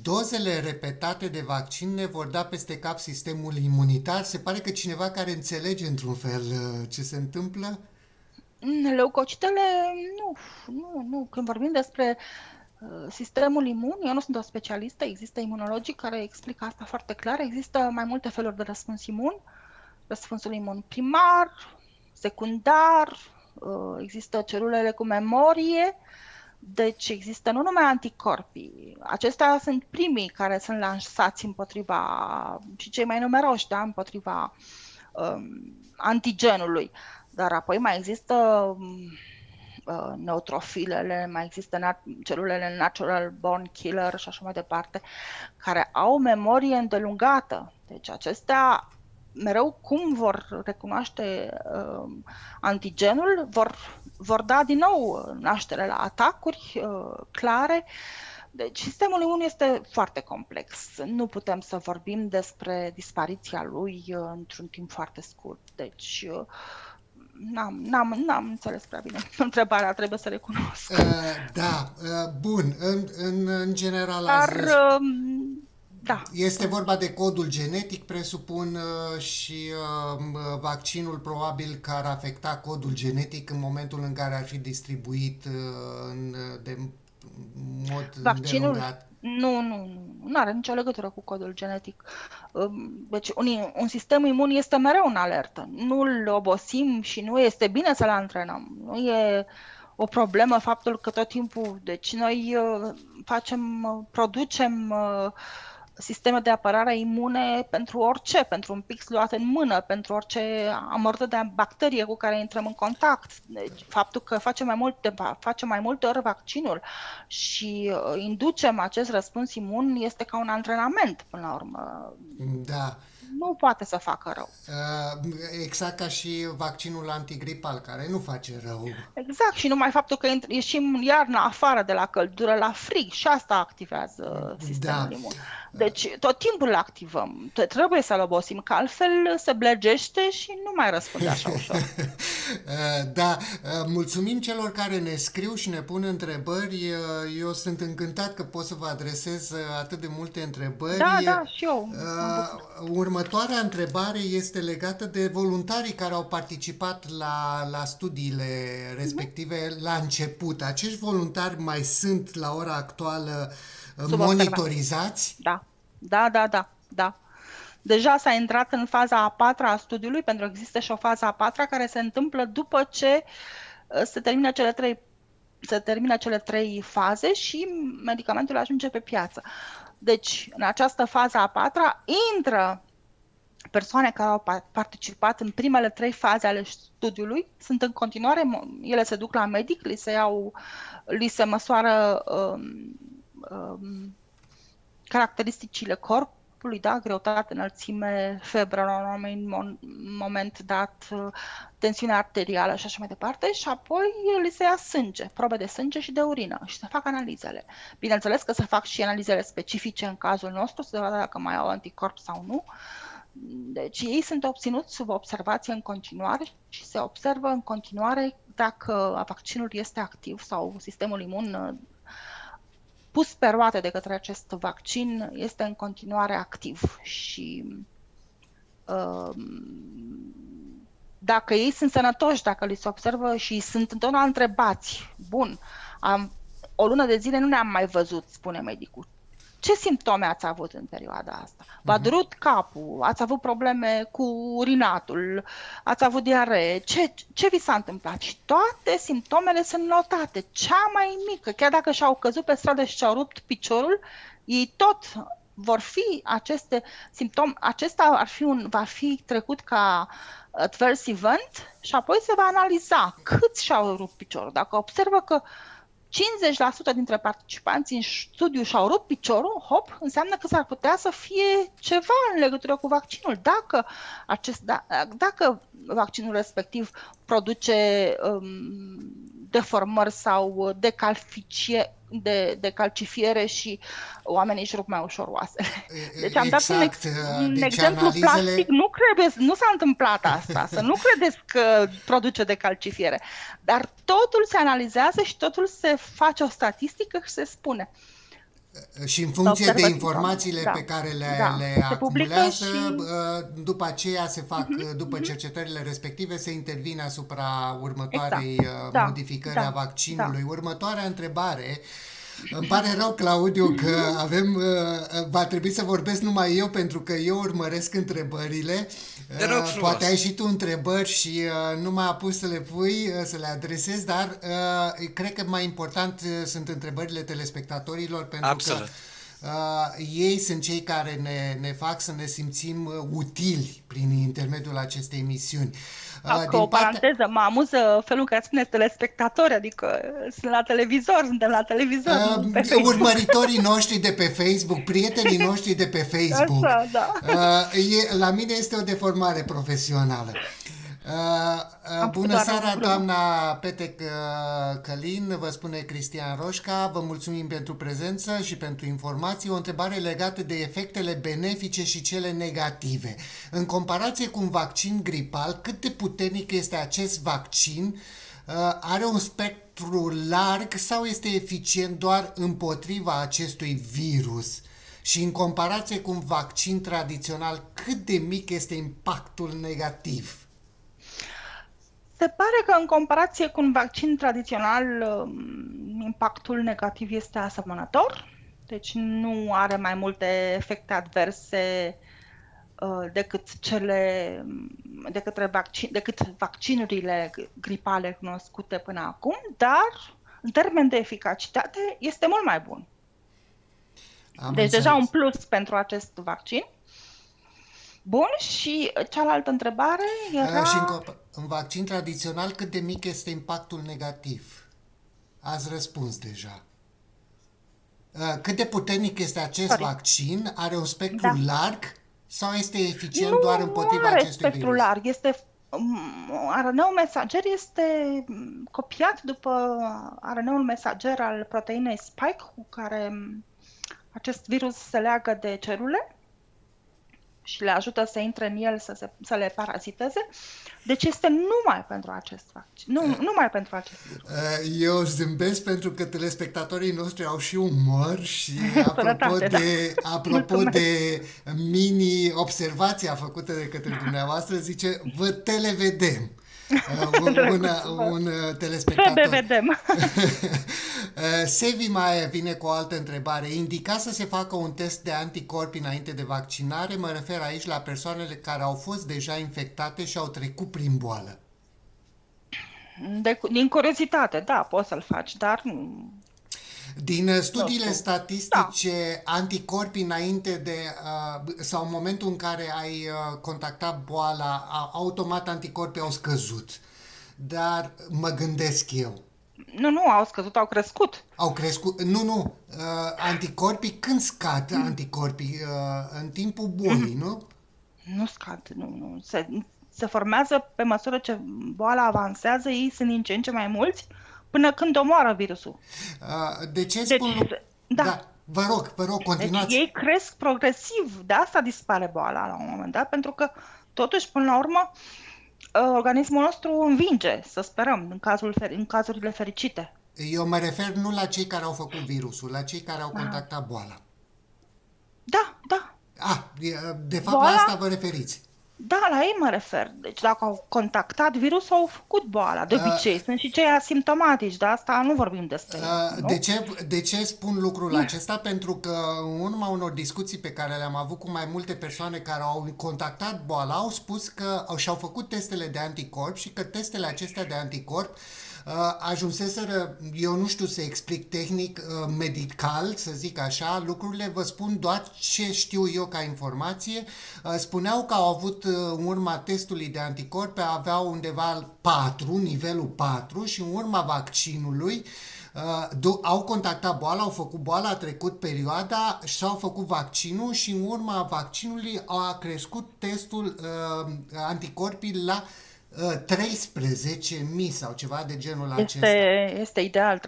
Dozele repetate de vaccin ne vor da peste cap sistemul imunitar? Se pare că cineva care înțelege într-un fel ce se întâmplă? Leucocitele, nu. Când vorbim despre sistemul imun, eu nu sunt o specialistă, există imunologii care explică asta foarte clar. Există mai multe feluri de răspuns imun. Răspunsul imun primar, secundar, există celulele cu memorie, deci există nu numai anticorpii. Acestea sunt primii care sunt lansați împotriva, și cei mai numeroși, da, împotriva antigenului. Dar apoi mai există neutrofilele, mai există celulele natural born killer și așa mai departe, care au memorie îndelungată. Deci acestea, mereu cum vor recunoaște antigenul, vor da din nou naștere la atacuri clare. Deci sistemul imun este foarte complex. Nu putem să vorbim despre dispariția lui într-un timp foarte scurt. Deci n-am înțeles prea bine întrebarea, trebuie să recunosc. Bun. În general Dar, da. Este vorba de codul genetic, presupun, și vaccinul probabil că ar afecta codul genetic în momentul în care ar fi distribuit de mod îndelungat. Nu are nicio legătură cu codul genetic. Deci un sistem imun este mereu în alertă. Nu-l obosim și nu este bine să-l antrenăm. Nu e o problemă faptul că tot timpul... Deci noi producem sisteme de apărare imune pentru orice, pentru un pix luat în mână, pentru orice amortă de bacterie cu care intrăm în contact. Deci, faptul că facem mai multe ori vaccinul și inducem acest răspuns imun este ca un antrenament, până la urmă. Da. Nu poate să facă rău. Exact ca și vaccinul antigripal, care nu face rău. Exact, și numai faptul că ieșim iarna afară de la căldură la frig și asta activează sistemul imun. Deci tot timpul îl activăm. Trebuie să-l obosim, că altfel se blăgește și nu mai răspunde așa ușor. Mulțumim celor care ne scriu și ne pun întrebări. Eu sunt încântat că pot să vă adresez atât de multe întrebări. Da, și eu. Următoarea întrebare este legată de voluntarii care au participat la studiile respective la început. Acești voluntari mai sunt la ora actuală monitorizați? Da. Deja s-a intrat în faza a patra a studiului, pentru că există și o fază a patra care se întâmplă după ce se termină cele trei faze și medicamentul ajunge pe piață. Deci, în această fază a patra intră persoane care au participat în primele trei faze ale studiului, sunt în continuare, ele se duc la medic, li se măsoară caracteristicile corpului, da, greutate, înălțime, febră la un moment dat, tensiune arterială și așa mai departe, și apoi li se ia sânge, probe de sânge și de urină și se fac analizele. Bineînțeles că se fac și analizele specifice în cazul nostru, să se vadă dacă mai au anticorp sau nu. Deci ei sunt obținuți sub observație în continuare și se observă în continuare dacă vaccinul este activ sau sistemul imun pus pe roate de către acest vaccin este în continuare activ. Și dacă ei sunt sănătoși, dacă li se observă și sunt întotdeauna întrebați, bun, o lună de zile nu ne-am mai văzut, spune medicul. Ce simptome ați avut în perioada asta? V-a durut capul? Ați avut probleme cu urinatul? Ați avut diaree? Ce vi s-a întâmplat? Și toate simptomele sunt notate. Cea mai mică, chiar dacă și-au căzut pe stradă și și-au rupt piciorul, ei tot vor fi aceste simptome. Acesta va fi trecut ca adverse event și apoi se va analiza cât și-au rupt piciorul. Dacă observă că 50% dintre participanții în studiu și-au rupt piciorul, înseamnă că s-ar putea să fie ceva în legătură cu vaccinul. Dacă vaccinul respectiv produce deformări sau decalcifiere și oamenii își rup mai ușor oasele. Deci am dat un exemplu plastic. Nu s-a întâmplat asta, să nu credeți că produce decalcifiere. Dar totul se analizează și totul se face o statistică și se spune Și în funcție de observă informațiile simptomele. pe care le Se publică acumulează, și după aceea se fac, după cercetările respective, se intervine asupra exact. următoarei Da, modificări a da, da. vaccinului. Următoarea întrebare. Îmi pare rău, Claudiu, că va trebui să vorbesc numai eu, pentru că eu urmăresc întrebările. Te rog frumos. Poate ai și tu întrebări și nu m-a apus să le pui, să le adresez, dar cred că mai important sunt întrebările telespectatorilor, pentru Absolut. că ei sunt cei care ne fac să ne simțim utili prin intermediul acestei emisiuni. Ca o paranteză, mă amuză felul în care spuneți telespectatori, adică suntem la televizor, nu pe Facebook. Urmăritorii noștri de pe Facebook, prietenii noștri de pe Facebook. Așa, da. La mine este o deformare profesională. Bună seara, doamna Petec Călin, vă spune Cristian Roșca, vă mulțumim pentru prezență și pentru informații. O întrebare legată de efectele benefice și cele negative. În comparație cu un vaccin gripal, cât de puternic este acest vaccin? Are un spectru larg sau este eficient doar împotriva acestui virus? Și în comparație cu un vaccin tradițional, cât de mic este impactul negativ? Se pare că în comparație cu un vaccin tradițional, impactul negativ este asemănător, deci nu are mai multe efecte adverse decât vaccinurile gripale cunoscute până acum, dar în termen de eficacitate este mult mai bun. Deci deja un plus pentru acest vaccin. Bun, și cealaltă întrebare era... Și în vaccin tradițional, cât de mic este impactul negativ? Ați răspuns deja. Cât de puternic este acest vaccin? Are un spectru larg sau este eficient doar împotriva acestui virus? Nu are spectru larg. RNA-ul mesager este copiat după RNA-ul mesager al proteinei spike, cu care acest virus se leagă de celule și le ajută să intre în el, să le paraziteze. Deci este numai pentru acest vaccin, numai pentru acest virus. Eu zâmbesc pentru că telespectatorii noștri au și umor și apropo de mini-observația făcută de către dumneavoastră, zice, vă televedem. Un telespectator. Vedem. Sevi mai vine cu o altă întrebare. Indica să se facă un test de anticorpi înainte de vaccinare? Mă refer aici la persoanele care au fost deja infectate și au trecut prin boală. Din curiozitate, da, poți să-l faci, dar nu... Din studiile statistice, anticorpii înainte de sau în momentul în care ai contactat boala, automat anticorpii au scăzut. Dar mă gândesc eu. Nu, au scăzut, au crescut. Au crescut? Nu. Anticorpii, când scad anticorpii? În timpul bolii, nu? Nu scad, nu. Se formează pe măsură ce boala avansează, ei sunt din ce în ce mai mulți, până când omoară virusul. De ce spun... Da, vă rog, continuați. Deci ei cresc progresiv, de asta dispare boala la un moment dat, pentru că totuși, până la urmă, organismul nostru învinge, să sperăm, în cazurile fericite. Eu mă refer nu la cei care au făcut virusul, la cei care au contactat boala. Da. De fapt la asta vă referiți. Da, la ei mă refer. Deci dacă au contactat virusul, au făcut boala. De obicei sunt și cei asimptomatici, dar asta nu vorbim despre ei. De ce spun lucrul acesta? Pentru că în urma unor discuții pe care le-am avut cu mai multe persoane care au contactat boala, au spus că și-au făcut testele de anticorp și că testele acestea de anticorp ajunseseră, eu nu știu să explic tehnic, medical, să zic așa, lucrurile, vă spun doar ce știu eu ca informație. Spuneau că au avut în urma testului de anticorpi, aveau undeva 4, nivelul 4, și în urma vaccinului au contactat boala, au făcut boala, a trecut perioada și au făcut vaccinul și în urma vaccinului a crescut testul anticorpii la 13.000 sau ceva de genul acesta. Este ideal 13.000,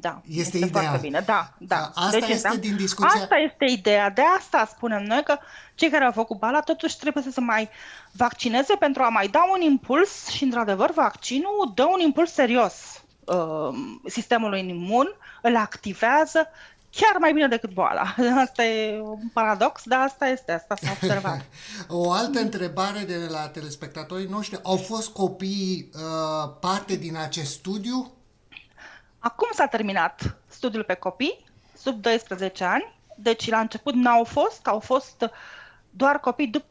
da. Este ideal. Foarte bine, da. Asta este din discuția... Asta este ideea. De asta spunem noi că cei care au făcut boala totuși trebuie să se mai vaccineze pentru a mai da un impuls și, într-adevăr, vaccinul dă un impuls serios sistemului imun, îl activează, chiar mai bine decât boala. Asta e un paradox, dar asta s-a observat. O altă întrebare de la telespectatorii noștri. Au fost copii parte din acest studiu? Acum s-a terminat studiul pe copii, sub 12 ani, deci la început n-au fost, au fost doar copii,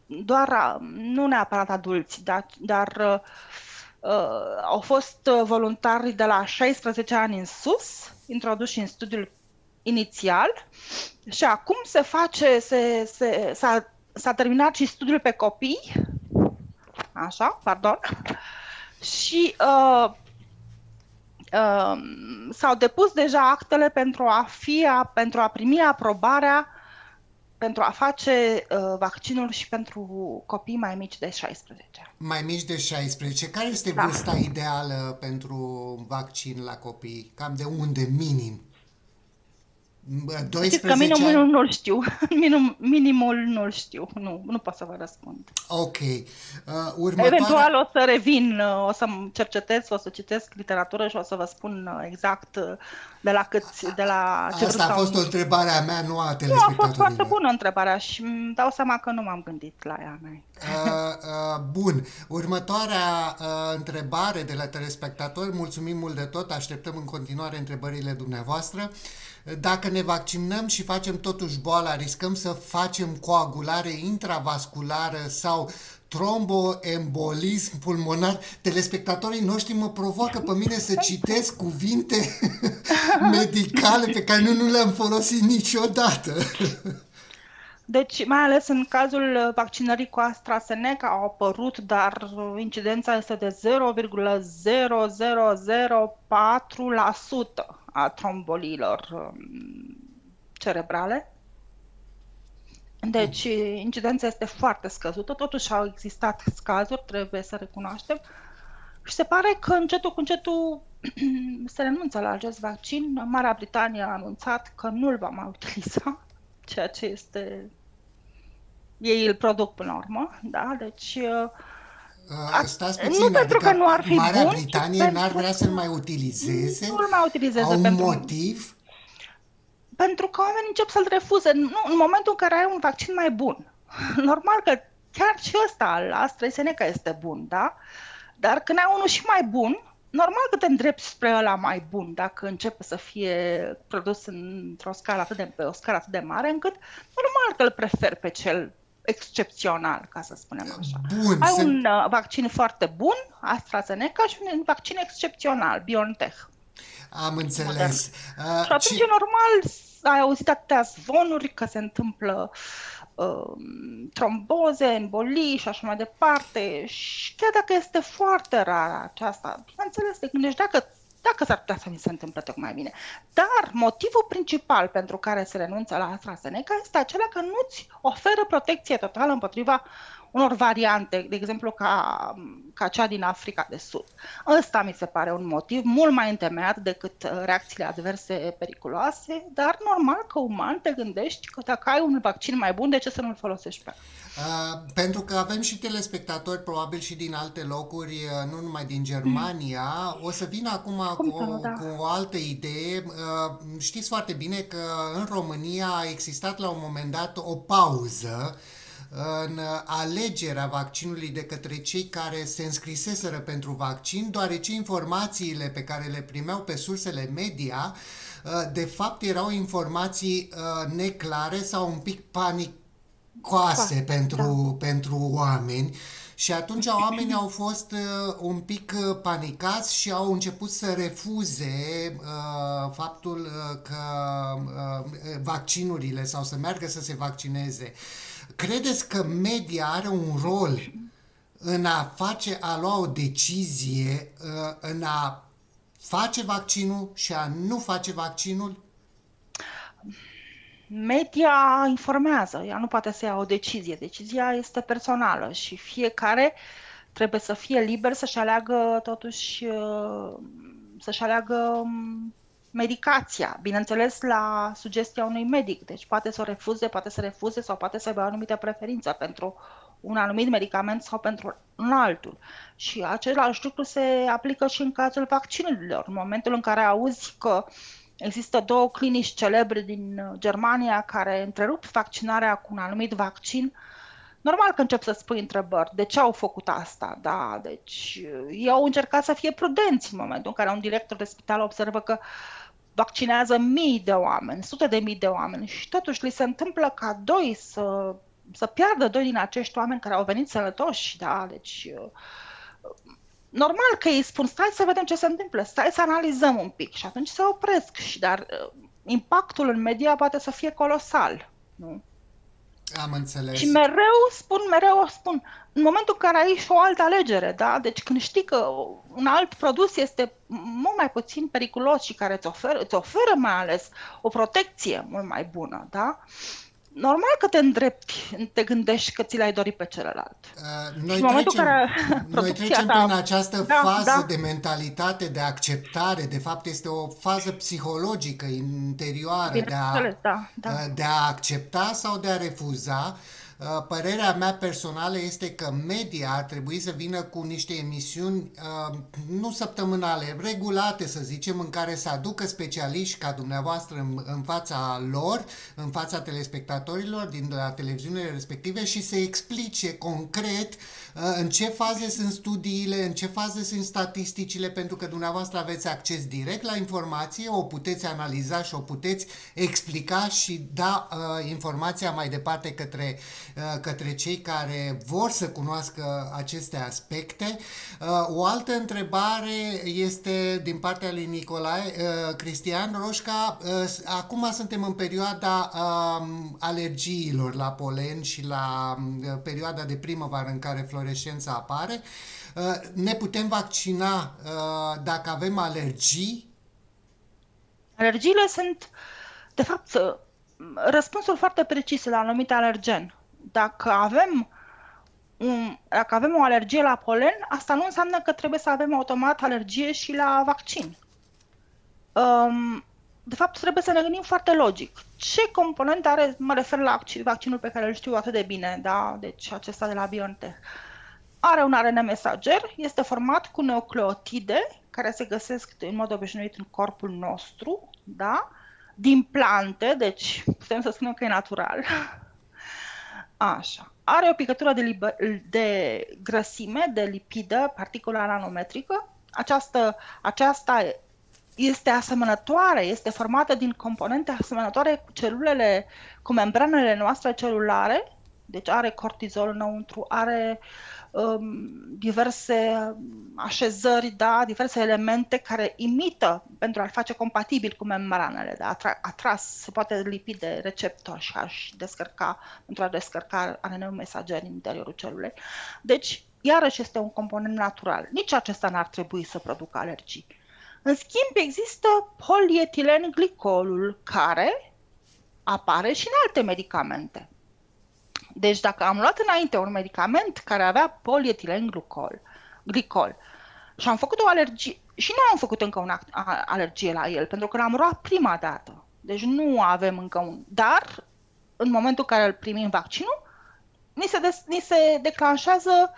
nu neapărat adulți, dar au fost voluntari de la 16 ani în sus, introduși în studiul inițial și acum s-a terminat și studiul pe copii, și s-au depus deja actele pentru a primi aprobarea pentru a face vaccinul și pentru copii mai mici de 16 ani. Mai mici de 16. Care este vârsta ideală pentru vaccin la copii? Cam de unde minim? 12 că minimul nu-l știu. Minimul nu-l știu. Nu pot să vă răspund. Ok. Eventual o să revin, o să cercetez, o să citesc literatură și o să vă spun exact de la ce Asta a fost o întrebare a mea, nu a telespectatorilor. Nu, a fost foarte bună întrebarea și îmi dau seama că nu m-am gândit la ea. Bun. Următoarea întrebare de la telespectatori. Mulțumim mult de tot. Așteptăm în continuare întrebările dumneavoastră. Dacă ne vaccinăm și facem totuși boala, riscăm să facem coagulare intravasculară sau tromboembolism pulmonar? Telespectatorii noștri mă provoacă pe mine să citesc cuvinte medicale pe care nu le-am folosit niciodată. Deci, mai ales în cazul vaccinării cu AstraZeneca au apărut, dar incidența este de 0,0004% a tromboliilor cerebrale. Deci, incidența este foarte scăzută, totuși au existat cazuri, trebuie să recunoaștem. Și se pare că încetul cu încetul se renunță la acest vaccin. Marea Britanie a anunțat că nu îl va mai utiliza, ceea ce este... Ei îl produc până la urmă, da? Deci... Stați puțin, nu pentru că nu ar fi Marea bun, Britanie n-ar vrea să-l mai utilizeze? Nu îl mai utilizeze. Au un motiv? Pentru că oamenii încep să-l refuze. În momentul în care ai un vaccin mai bun. Normal că chiar și ăsta al AstraZeneca este bun, da? Dar când ai unul și mai bun, normal că te îndrepți spre ăla mai bun dacă începe să fie produs pe o scară atât de mare, încât normal că îl preferi pe cel excepțional, ca să spunem așa. Bun, ai un vaccin foarte bun, AstraZeneca, și un vaccin excepțional, BioNTech. Am înțeles. Și atunci e normal, ai auzit atâtea zvonuri că se întâmplă tromboze, embolii și așa mai departe. Și chiar dacă este foarte rar aceasta, bineînțeles, te gândești dacă s-ar putea să mi se întâmple tocmai bine. Dar motivul principal pentru care se renunță la AstraZeneca este acela că nu-ți oferă protecție totală împotriva unor variante, de exemplu ca cea din Africa de Sud. Ăsta mi se pare un motiv mult mai întemeiat decât reacțiile adverse periculoase, dar normal că uman te gândești că dacă ai un vaccin mai bun, de ce să nu-l folosești pe pentru că avem și telespectatori probabil și din alte locuri, nu numai din Germania. O să vin acum cu o altă idee. Știți foarte bine că în România a existat la un moment dat o pauză în alegerea vaccinului de către cei care se înscriseseră pentru vaccin, deoarece informațiile pe care le primeau pe sursele media, de fapt erau informații neclare sau un pic panicoase pentru oameni. Și atunci oamenii au fost un pic panicați și au început să refuze faptul că vaccinurile sau să meargă să se vaccineze. Credeți că media are un rol în a lua o decizie, în a face vaccinul și a nu face vaccinul? Media informează, ea nu poate să ia o decizie. Decizia este personală și fiecare trebuie să fie liber să-și aleagă totuși, să-și aleagă medicația, bineînțeles la sugestia unui medic, deci poate să o refuze sau poate să aibă o anumită preferință pentru un anumit medicament sau pentru un altul. Și același lucru se aplică și în cazul vaccinurilor. În momentul în care auzi că Există două clinici celebre din Germania care întrerup vaccinarea cu un anumit vaccin. Normal că încep să spui întrebări. De ce au făcut asta? Da, deci ei au încercat să fie prudenți în momentul în care un director de spital observă că vaccinează mii de oameni, sute de mii de oameni și totuși li se întâmplă ca să piardă doi din acești oameni care au venit sănătoși, da, deci normal că ei spun, stai să vedem ce se întâmplă, stai să analizăm un pic și atunci se opresc, dar impactul în media poate să fie colosal, nu? Am înțeles. Și mereu spun, în momentul în care ai și o altă alegere, da? Deci când știi că un alt produs este mult mai puțin periculos și care îți oferă mai ales o protecție mult mai bună, da? Normal că te îndrepti, te gândești că ți l-ai dorit pe celălalt. Noi trecem prin această fază de mentalitate, de acceptare, de fapt este o fază psihologică interioară de a accepta sau de a refuza. Părerea mea personală este că media ar trebui să vină cu niște emisiuni nu săptămânale, regulate să zicem, în care să aducă specialiști ca dumneavoastră în fața lor, în fața telespectatorilor din la televiziunile respective și să explice concret în ce faze sunt studiile, în ce faze sunt statisticile, pentru că dumneavoastră aveți acces direct la informație, o puteți analiza și o puteți explica și da informația mai departe către cei care vor să cunoască aceste aspecte. O altă întrebare este din partea lui Nicolae Cristian Roșca. Acum suntem în perioada alergiilor la polen și la perioada de primăvară în care fluorescența apare. Ne putem vaccina dacă avem alergii? Alergiile sunt, de fapt, răspunsul foarte precis la anumit alergen. Dacă avem o alergie la polen, asta nu înseamnă că trebuie să avem automat alergie și la vaccin. De fapt, trebuie să ne gândim foarte logic. Ce component are, mă refer la vaccinul pe care îl știu atât de bine, da? Deci acesta de la BioNTech. Are un ARN mesager, este format cu nucleotide, care se găsesc în mod obișnuit în corpul nostru, da? Din plante, deci putem să spunem că e natural. Așa. Are o picătură de grăsime, de lipidă, particulă nanometrică. Aceasta este asemănătoare, este formată din componente asemănătoare cu membranele noastre celulare, deci are cortizol înăuntru, are diverse așezări, da, diverse elemente care imită pentru a-l face compatibil cu membranele, da, se poate lipi de receptor și a-și descărca, pentru a descărca ARN-ul mesager în interiorul celulei. Deci, iarăși este un component natural. Nici acesta n-ar trebui să producă alergii. În schimb, există polietilenglicolul, care apare și în alte medicamente. Deci dacă am luat înainte un medicament care avea polietilenglicol și am făcut o alergie, și nu am făcut încă o alergie la el, pentru că l-am luat prima dată. Deci nu avem încă un... Dar, în momentul în care îl primim vaccinul, ni se declanșează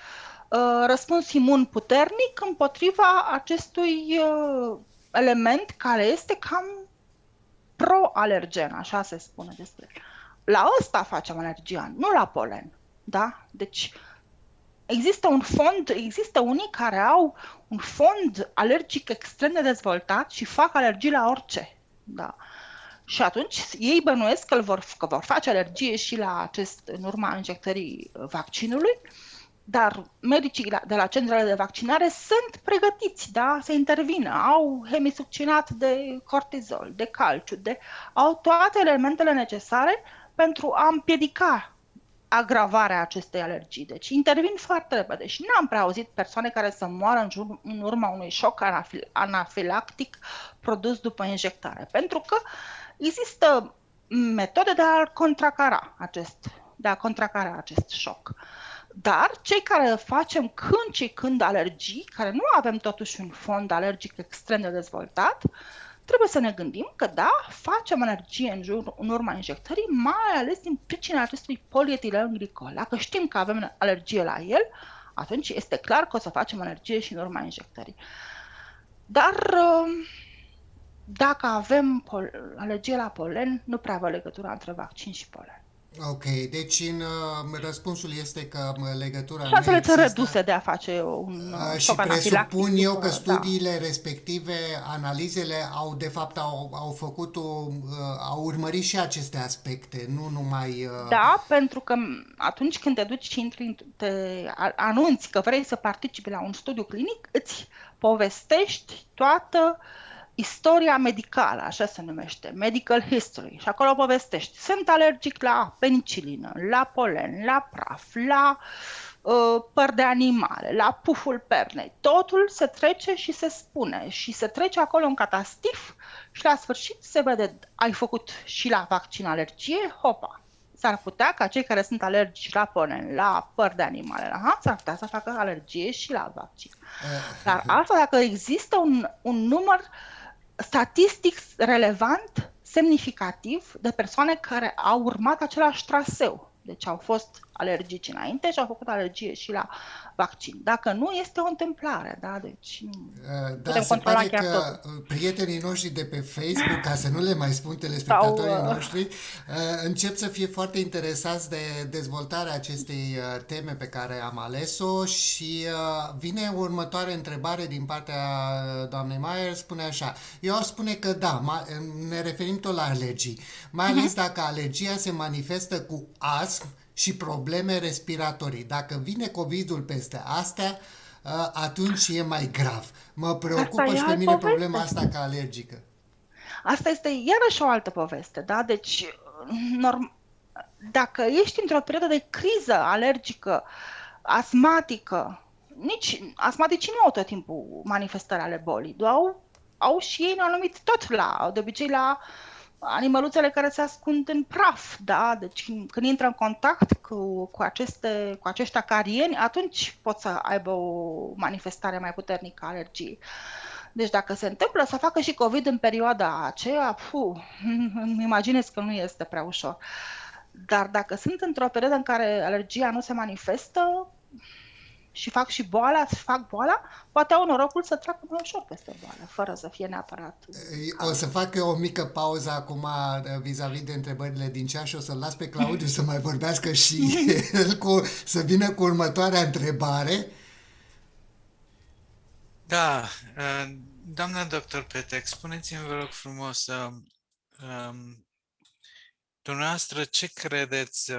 răspuns imun puternic împotriva acestui element care este cam pro-alergen, așa se spune despre el. La ăsta facem alergia, nu la polen, da? Deci există unii care au un fond alergic extrem de dezvoltat și fac alergii la orice, da? Și atunci ei bănuiesc că vor face alergie și la acest în urma injectării vaccinului, dar medicii de la centrele de vaccinare sunt pregătiți, da, să intervină, au hemisuccinat de cortizol, de calciu, au toate elementele necesare pentru a împiedica agravarea acestei alergii. Deci intervin foarte repede și n-am prea auzit persoane care să moară în urma unui șoc anafilactic produs după injectare, pentru că există metode de a contracara acest șoc. Dar cei care facem când și când alergii, care nu avem totuși un fond alergic extrem de dezvoltat, trebuie să ne gândim că da, facem alergie în urma injectării, mai ales din pricina acestui polietilenglicol. Dacă știm că avem alergie la el, atunci este clar că o să facem alergie și în urma injectării. Dar Dacă avem alergie la polen, nu prea văd legătura între vaccin și polen. Ok, deci răspunsul este că legătura nu Șansele sunt reduse există. de a face un Și șoc anafilactic presupun eu că după, da. studiile respective, analizele, au de fapt au făcut au urmărit și aceste aspecte, nu numai Da, pentru că atunci când te duci și anunți că vrei să participi la un studiu clinic, îți povestești toată istoria medicală, așa se numește, medical history. Și acolo povestești, sunt alergic la penicilină, la polen, la praf, la păr de animale, la puful pernei. Totul se trece și se spune și se trece acolo în catastif și la sfârșit se vede, ai făcut și la vaccin alergie, hopa. S-ar putea ca cei care sunt alergici la polen, la păr de animale, s-ar putea să facă alergie și la vaccin. Dar asta dacă există un număr statistic relevant, semnificativ, de persoane care au urmat același traseu. Deci au fost alergici înainte și au făcut alergie și la vaccin. Dacă nu, este o întâmplare, da? Deci nu Da, putem se controla pare chiar că totul. prietenii noștri de pe Facebook, ca să nu le mai spun Sau, telespectatorii noștri, încep să fie foarte interesați de dezvoltarea acestei teme pe care am ales-o și vine următoare întrebare din partea doamnei Mayer, spune așa, eu aș spune că da, ne referim tot la alergii, mai ales dacă alergia se manifestă cu astm și probleme respiratorii. Dacă vine COVID-ul peste astea, atunci e mai grav. Mă asta preocupă e și pe alt mine problema poveste. asta ca alergică. Asta este iarăși o altă poveste, da? Deci, dacă ești într-o perioadă de criză alergică, asmatică, nici asmaticii nu au tot timpul manifestări ale bolii, au și ei un anumit tot de obicei la animăluțele care se ascund în praf, da? Deci când intră în contact cu acești acarieni, atunci pot să aibă o manifestare mai puternică a alergiei. Deci dacă se întâmplă să facă și COVID în perioada aceea, îmi imaginez că nu este prea ușor. Dar dacă sunt într-o perioadă în care alergia nu se manifestă și fac boala, poate au norocul să treacă mai ușor peste boală, fără să fie neapărat O să fac eu o mică pauză acum vis-a-vis de întrebările din cea și o să-l las pe Claudiu să mai vorbească și el să vină cu următoarea întrebare. Da, doamna doctor Petec, spuneți-mi, vă rog frumos, dumneavoastră, ce credeți,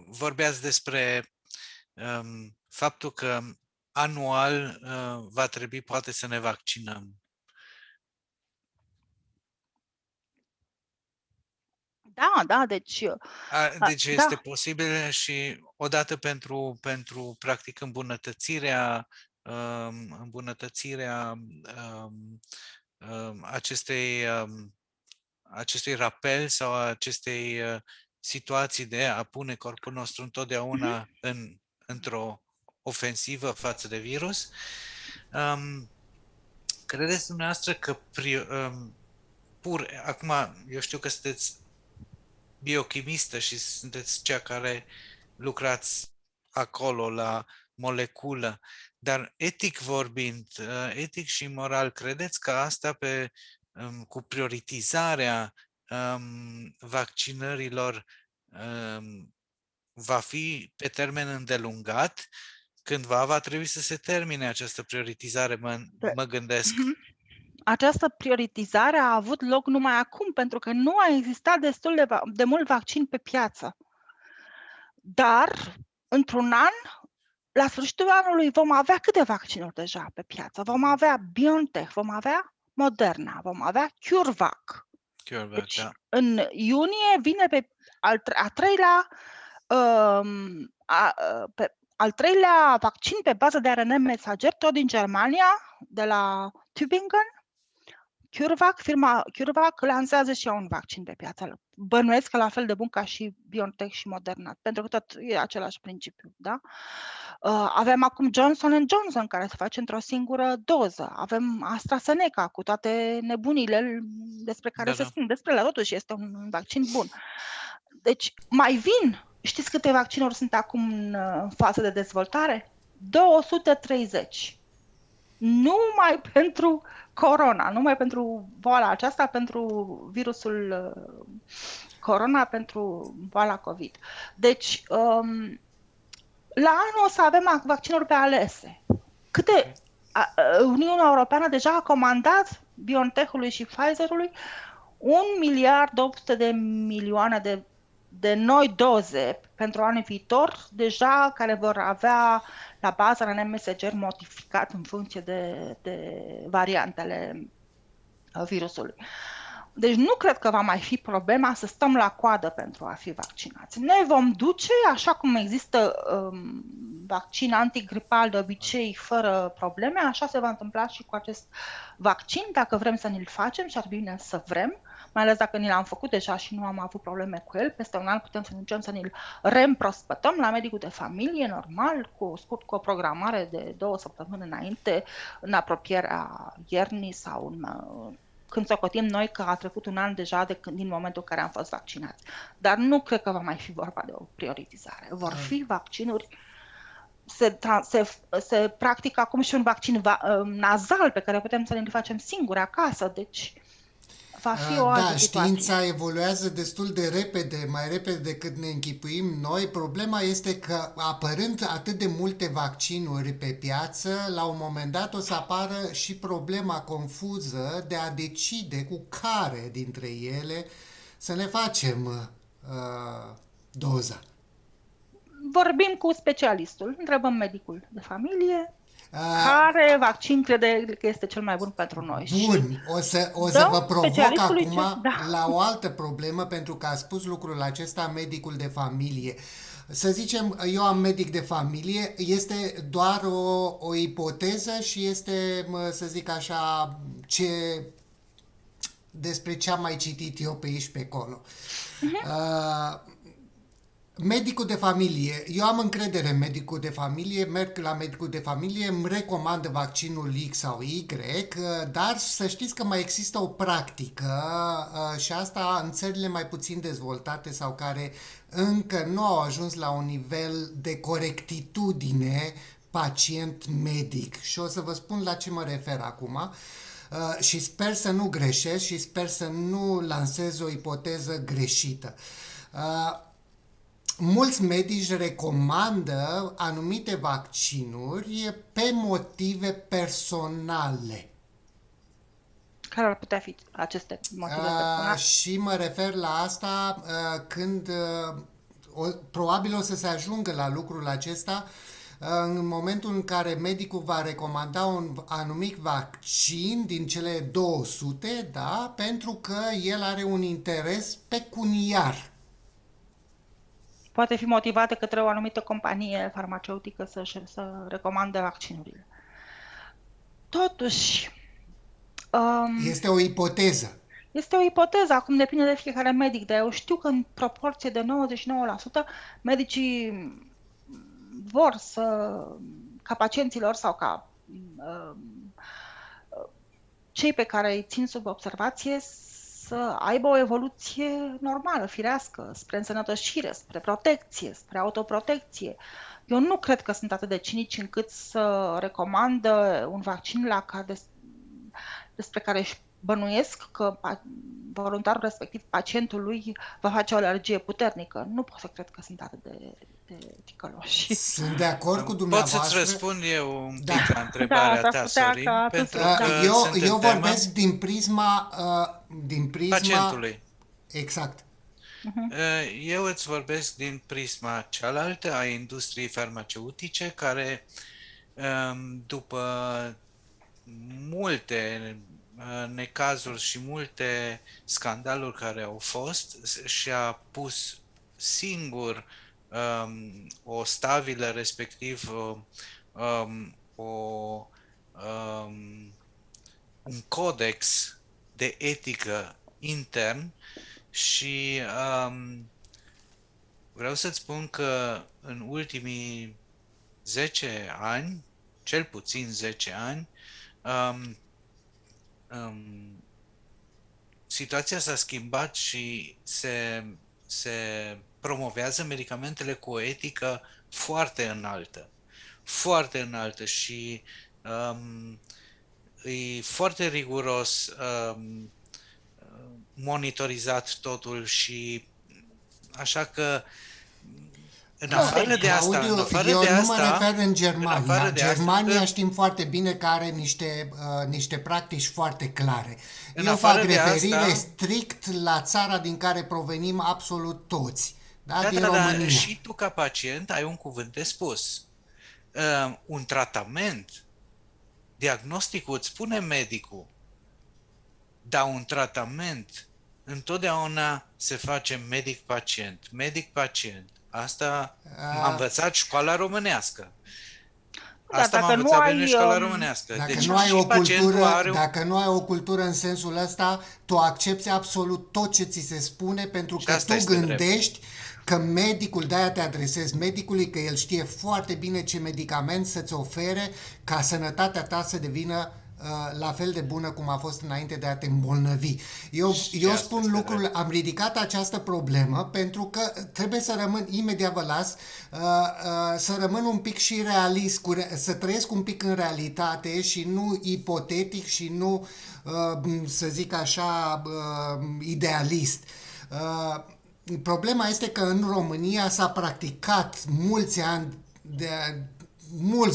vorbeați despre faptul că anual va trebui poate să ne vaccinăm. Da, deci Deci da. este posibil și odată pentru practic îmbunătățirea acestui rapel sau acestei situații de a pune corpul nostru întotdeauna într-o ofensivă față de virus. Credeți dumneavoastră că acum eu știu că sunteți biochimistă și sunteți cea care lucrați acolo la moleculă, dar etic vorbind, etic și moral, credeți că asta cu prioritizarea vaccinărilor va fi pe termen îndelungat? Cândva va trebui să se termine această prioritizare, mă gândesc. Această prioritizare a avut loc numai acum, pentru că nu a existat destul de mult vaccin pe piață. Dar, într-un an, la sfârșitul anului, vom avea câte vaccinuri deja pe piață? Vom avea BioNTech, vom avea Moderna, vom avea CureVac. Deci, da. în iunie vine pe al treilea vaccin pe bază de ARN mesager, tot din Germania, de la Tübingen. Firma CureVac lansează și ea un vaccin pe piață. Bănuiesc că la fel de bun ca și BioNTech și Moderna, pentru că tot e același principiu, da? Avem acum Johnson & Johnson, care se face într-o singură doză. Avem AstraZeneca, cu toate nebunile despre care se spun. Despre ele, totuși este un vaccin bun. Deci, mai vin. Știți câte vaccinuri sunt acum în fază de dezvoltare? 230. Numai pentru corona, numai pentru boala aceasta, pentru virusul corona, pentru boala COVID. Deci, la anul o să avem vaccinuri pe alese. Uniunea Europeană deja a comandat BioNTech-ului și Pfizer-ului 1.800.000.000 de noi doze pentru anul viitor, deja care vor avea la bază RNA mesager modificat în funcție de variantele virusului. Deci nu cred că va mai fi problema să stăm la coadă pentru a fi vaccinați. Ne vom duce, așa cum există vaccin antigripal de obicei fără probleme, așa se va întâmpla și cu acest vaccin, dacă vrem să ne-l facem și ar bine să vrem, mai ales dacă ni l-am făcut deja și nu am avut probleme cu el, peste un an putem să încercăm să ne-l reîmprospătăm la medicul de familie, normal, cu o programare de 2 săptămâni înainte, în apropierea iernii sau când socotim noi că a trecut un an deja din momentul în care am fost vaccinați. Dar nu cred că va mai fi vorba de o prioritizare. Vor fi vaccinuri, se practică acum și un vaccin nazal pe care putem să ne-l facem singuri acasă, deci va fi o altă situație. Știința evoluează destul de repede, mai repede decât ne închipuim noi. Problema este că, apărând atât de multe vaccinuri pe piață, la un moment dat o să apară și problema confuză de a decide cu care dintre ele să ne facem doza. Vorbim cu specialistul, întrebăm medicul de familie, care vaccin crede că este cel mai bun pentru noi. Bun, o să vă provoc acum la o altă problemă, pentru că a spus lucrul acesta medicul de familie. Să zicem, eu am medic de familie, este doar o ipoteză și este, să zic așa, despre ce am mai citit eu pe aici pe acolo. Medicul de familie, eu am încredere în medicul de familie, merg la medicul de familie, îmi recomandă vaccinul X sau Y, dar să știți că mai există o practică și asta în țările mai puțin dezvoltate sau care încă nu au ajuns la un nivel de corectitudine pacient-medic. Și o să vă spun la ce mă refer acum. Și sper să nu greșesc și sper să nu lansez o ipoteză greșită. Mulți medici recomandă anumite vaccinuri pe motive personale. Care ar putea fi aceste motive personale? Și mă refer la asta când probabil o să se ajungă la lucrul acesta în momentul în care medicul va recomanda un anumit vaccin din cele 200, da, pentru că el are un interes pecuniar. Poate fi motivat de către o anumită companie farmaceutică să recomande vaccinurile. Totuși, este o ipoteză. Este o ipoteză, acum depinde de fiecare medic, dar eu știu că în proporție de 99% medicii vor ca pacienților sau ca cei pe care îi țin sub observație să aibă o evoluție normală, firească, spre însănătoșire, spre protecție, spre autoprotecție. Eu nu cred că sunt atât de cinici încât să recomandă un vaccin despre care își bănuiesc că voluntarul respectiv, pacientul lui, va face o alergie puternică. Nu pot să cred că sunt atât de ticăloși. Sunt de acord cu dumneavoastră. Pot să-ți răspund eu un pic la întrebarea ta, Sorin? Pentru că eu vorbesc din prisma pacientului. Exact. Eu îți vorbesc din prisma cealaltă a industriei farmaceutice, care după multe necazuri și multe scandaluri care au fost, și-a pus singur o stabilă, respectiv un codex de etică intern și vreau să-ți spun că în ultimii 10 ani, cel puțin 10 ani, situația s-a schimbat și se promovează medicamentele cu o etică foarte înaltă. foarte înaltă și e foarte riguros monitorizat totul și așa că în afară de asta, Claudiu, în afară eu de nu mă asta, refer în Germania. afară de asta, Germania știm foarte bine că are niște practici foarte clare. în Eu fac afară de referire asta, strict la țara din care provenim absolut toți, da? da, Din da, da, România. și tu ca pacient ai un cuvânt de spus. Un tratament, diagnosticul îți spune medicul, dar un tratament întotdeauna se face medic-pacient. Medic-pacient. Asta m-a învățat școala românească. Dar Asta m-a dacă nu învățat pe mine ai, școala românească. Dacă Deci nu ai și o pacientul cultură, are dacă nu ai o cultură în sensul ăsta, tu accepti absolut tot ce ți se spune pentru Și că asta tu este drept. gândești că medicul, de-aia te adresezi medicului, că el știe foarte bine ce medicament să-ți ofere ca sănătatea ta să devină la fel de bună cum a fost înainte de a te îmbolnăvi. Eu asta spun este lucrurile, am ridicat această problemă pentru că trebuie să rămân, imediat vă las, să rămân un pic și realist, să trăiesc un pic în realitate și nu ipotetic și nu, să zic așa, idealist. Problema este că în România s-a practicat mulți ani,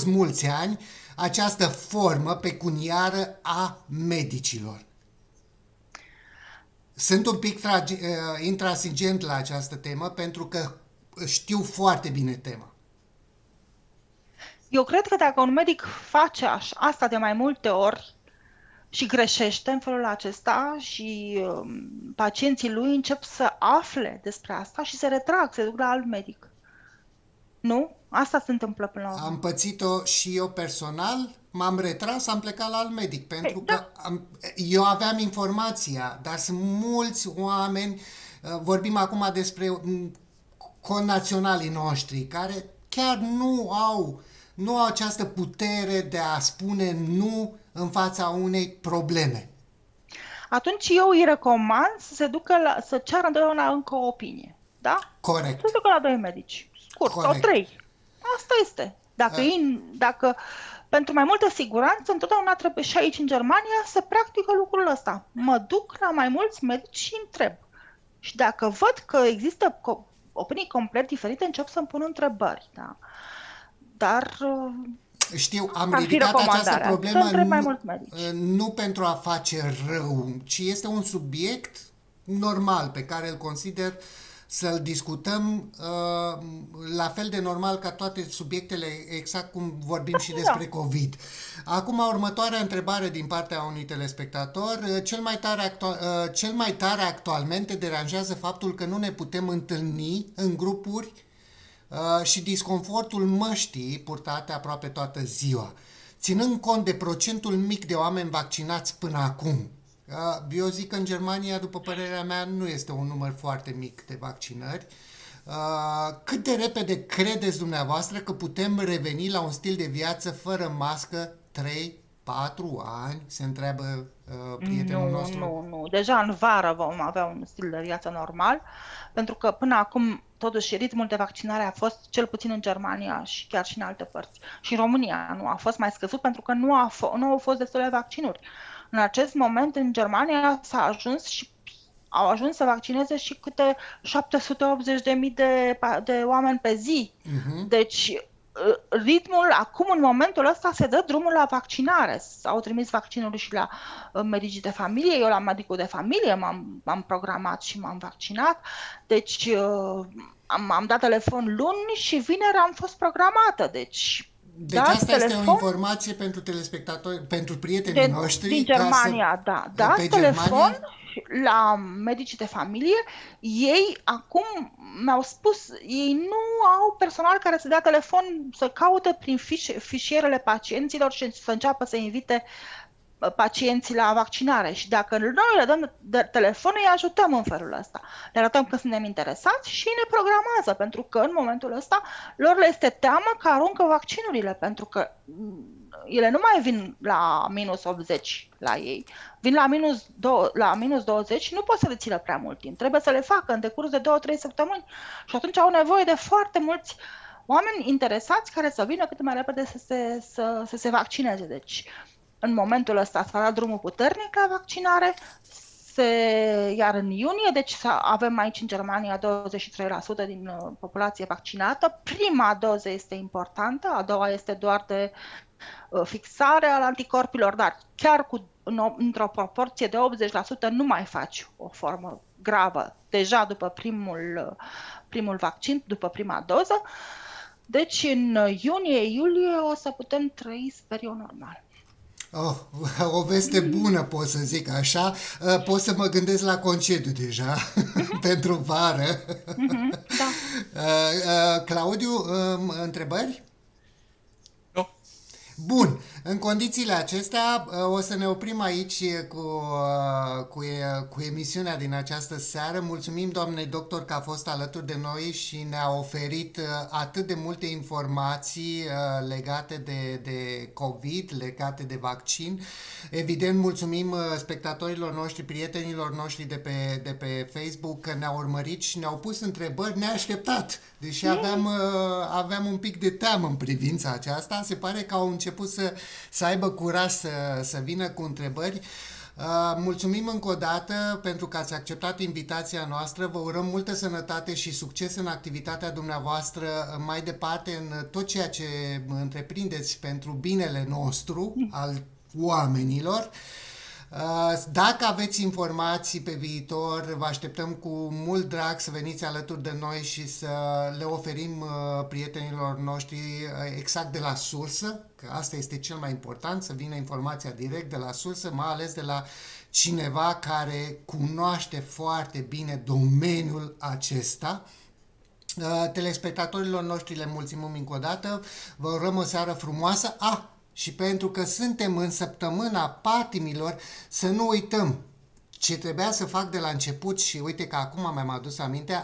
mulți ani, această formă pecuniară a medicilor. Sunt un pic intransigent la această temă pentru că știu foarte bine tema. Eu cred că dacă un medic face asta de mai multe ori și greșește în felul acesta și pacienții lui încep să afle despre asta și se retrag, se duc la alt medic. Nu? Asta se întâmplă până la urmă. Am pățit-o și eu personal, m-am retras, am plecat la alt medic, pentru că eu aveam informația, dar sunt mulți oameni, vorbim acum despre connaționalii noștri, care chiar nu au această putere de a spune nu în fața unei probleme. Atunci eu îi recomand să se ducă să ceară întotdeauna încă o opinie. Da? Corect. Să se ducă la 2 medici. Scurt, Corect. sau 3. Asta este. Dacă pentru mai multă siguranță, întotdeauna trebuie și aici în Germania să practică lucrul ăsta. Mă duc la mai mulți medici și întreb. Și dacă văd că există opinii complet diferite, încep să-mi pun întrebări. Da? Dar știu, am ridicat această problemă nu pentru a face rău, ci este un subiect normal pe care îl consider să-l discutăm la fel de normal ca toate subiectele, exact cum vorbim și despre COVID. Acum, următoarea întrebare din partea unui telespectator. Cel mai tare actualmente deranjează faptul că nu ne putem întâlni în grupuri și disconfortul măștii purtate aproape toată ziua. Ținând cont de procentul mic de oameni vaccinați până acum, eu zic că în Germania, după părerea mea, nu este un număr foarte mic de vaccinări. Cât de repede credeți dumneavoastră că putem reveni la un stil de viață fără mască 3-4 ani? Se întreabă prietenul nostru. Nu. Deja în vară vom avea un stil de viață normal, pentru că până acum, totuși, ritmul de vaccinare a fost, cel puțin în Germania și chiar și în alte părți. Și în România nu a fost mai scăzut pentru că nu au fost destule vaccinuri. În acest moment, în Germania au ajuns să vaccineze și câte 780.000 de oameni pe zi. Deci, ritmul, acum, în momentul ăsta, se dă drumul la vaccinare. S-au trimis vaccinuri și la medicii de familie. Eu la medicul de familie m-am programat și m-am vaccinat. Deci, am dat telefon luni și vineri am fost programată. Deci asta este o informație pentru telespectatori, pentru prietenii noștri. Din Germania, dați telefon la medicii de familie. Ei acum mi-au spus, ei nu au personal care să dea telefon să caute prin fișierele pacienților și să înceapă să invite pacienții la vaccinare. Și dacă noi le dăm telefon, îi ajutăm în felul ăsta. Le arătăm că suntem interesați și ne programează, pentru că în momentul ăsta lor le este teamă că aruncă vaccinurile, pentru că ele nu mai vin la minus 80 la ei, vin la minus 20 și nu pot să le țină prea mult timp. Trebuie să le facă în decurs de 2-3 săptămâni și atunci au nevoie de foarte mulți oameni interesați care să vină cât mai repede să se vaccineze. Deci, în momentul ăsta s-a dat drumul puternic la vaccinare, iar în iunie, deci avem aici în Germania 23% din populație vaccinată. Prima doză este importantă, a doua este doar de fixare al anticorpilor, dar chiar într-o proporție de 80% nu mai faci o formă gravă deja după primul vaccin, după prima doză. Deci în iunie-iulie o să putem trăi, sper eu, normal. Oh, o veste bună, pot să zic așa. Pot să mă gândesc la concediu deja pentru vară. Da. Claudiu, întrebări? Nu. Bun, în condițiile acestea o să ne oprim aici cu emisiunea din această seară. Mulțumim doamnei doctor că a fost alături de noi și ne-a oferit atât de multe informații legate de COVID, legate de vaccin. Evident, mulțumim spectatorilor noștri, prietenilor noștri de pe Facebook că ne-au urmărit și ne-au pus întrebări neașteptat. Deși aveam un pic de teamă în privința aceasta, se pare că au început să aibă curaj să vină cu întrebări. Mulțumim încă o dată pentru că ați acceptat invitația noastră. Vă urăm multă sănătate și succes în activitatea dumneavoastră mai departe în tot ceea ce întreprindeți pentru binele nostru, al oamenilor. Dacă aveți informații pe viitor, vă așteptăm cu mult drag să veniți alături de noi și să le oferim prietenilor noștri exact de la sursă, că asta este cel mai important, să vină informația direct de la sursă, mai ales de la cineva care cunoaște foarte bine domeniul acesta. Telespectatorilor noștri le mulțumim încă o dată, vă urăm o seară frumoasă. Și pentru că suntem în săptămâna patimilor, să nu uităm ce trebuia să fac de la început și uite că acum mi-am adus aminte,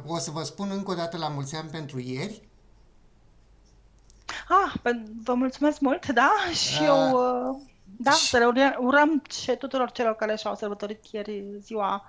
o să vă spun încă o dată la mulți ani pentru ieri. Vă mulțumesc mult, da, și eu, da, să le urăm tuturor celor care și-au sărbătorit ieri ziua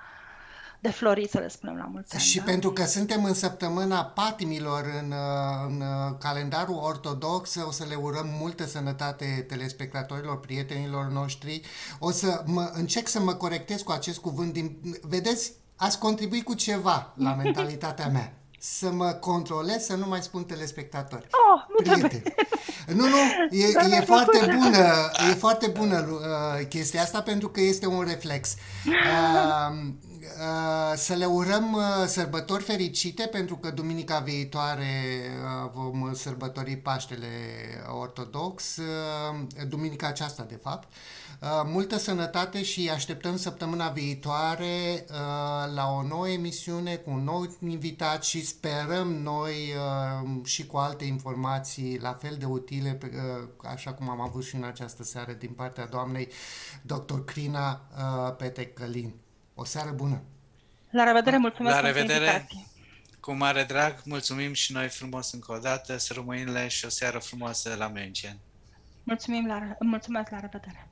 de flori, să le spunem la mulți ani. Și da? pentru că suntem în săptămâna patimilor în calendarul ortodox, o să le urăm multă sănătate telespectatorilor, prietenilor noștri. O să încerc să mă corectez cu acest cuvânt. Vedeți, ați contribuit cu ceva la mentalitatea mea. Să mă controlez, să nu mai spun telespectatori. Nu trebuie. Nu, e foarte bună chestia asta pentru că este un reflex. Să le urăm sărbători fericite pentru că duminica viitoare vom sărbători Paștele Ortodox, duminica aceasta de fapt. Multă sănătate și așteptăm săptămâna viitoare la o nouă emisiune cu un nou invitat și sperăm noi și cu alte informații la fel de utile, așa cum am avut și în această seară din partea doamnei dr. Crina Petec-Călin. O seară bună! La revedere, mulțumesc La pentru revedere, invitație. cu mare drag, mulțumim și noi frumos încă o dată, să rămâinile și o seară frumoasă la München. Mulțumesc, la revedere!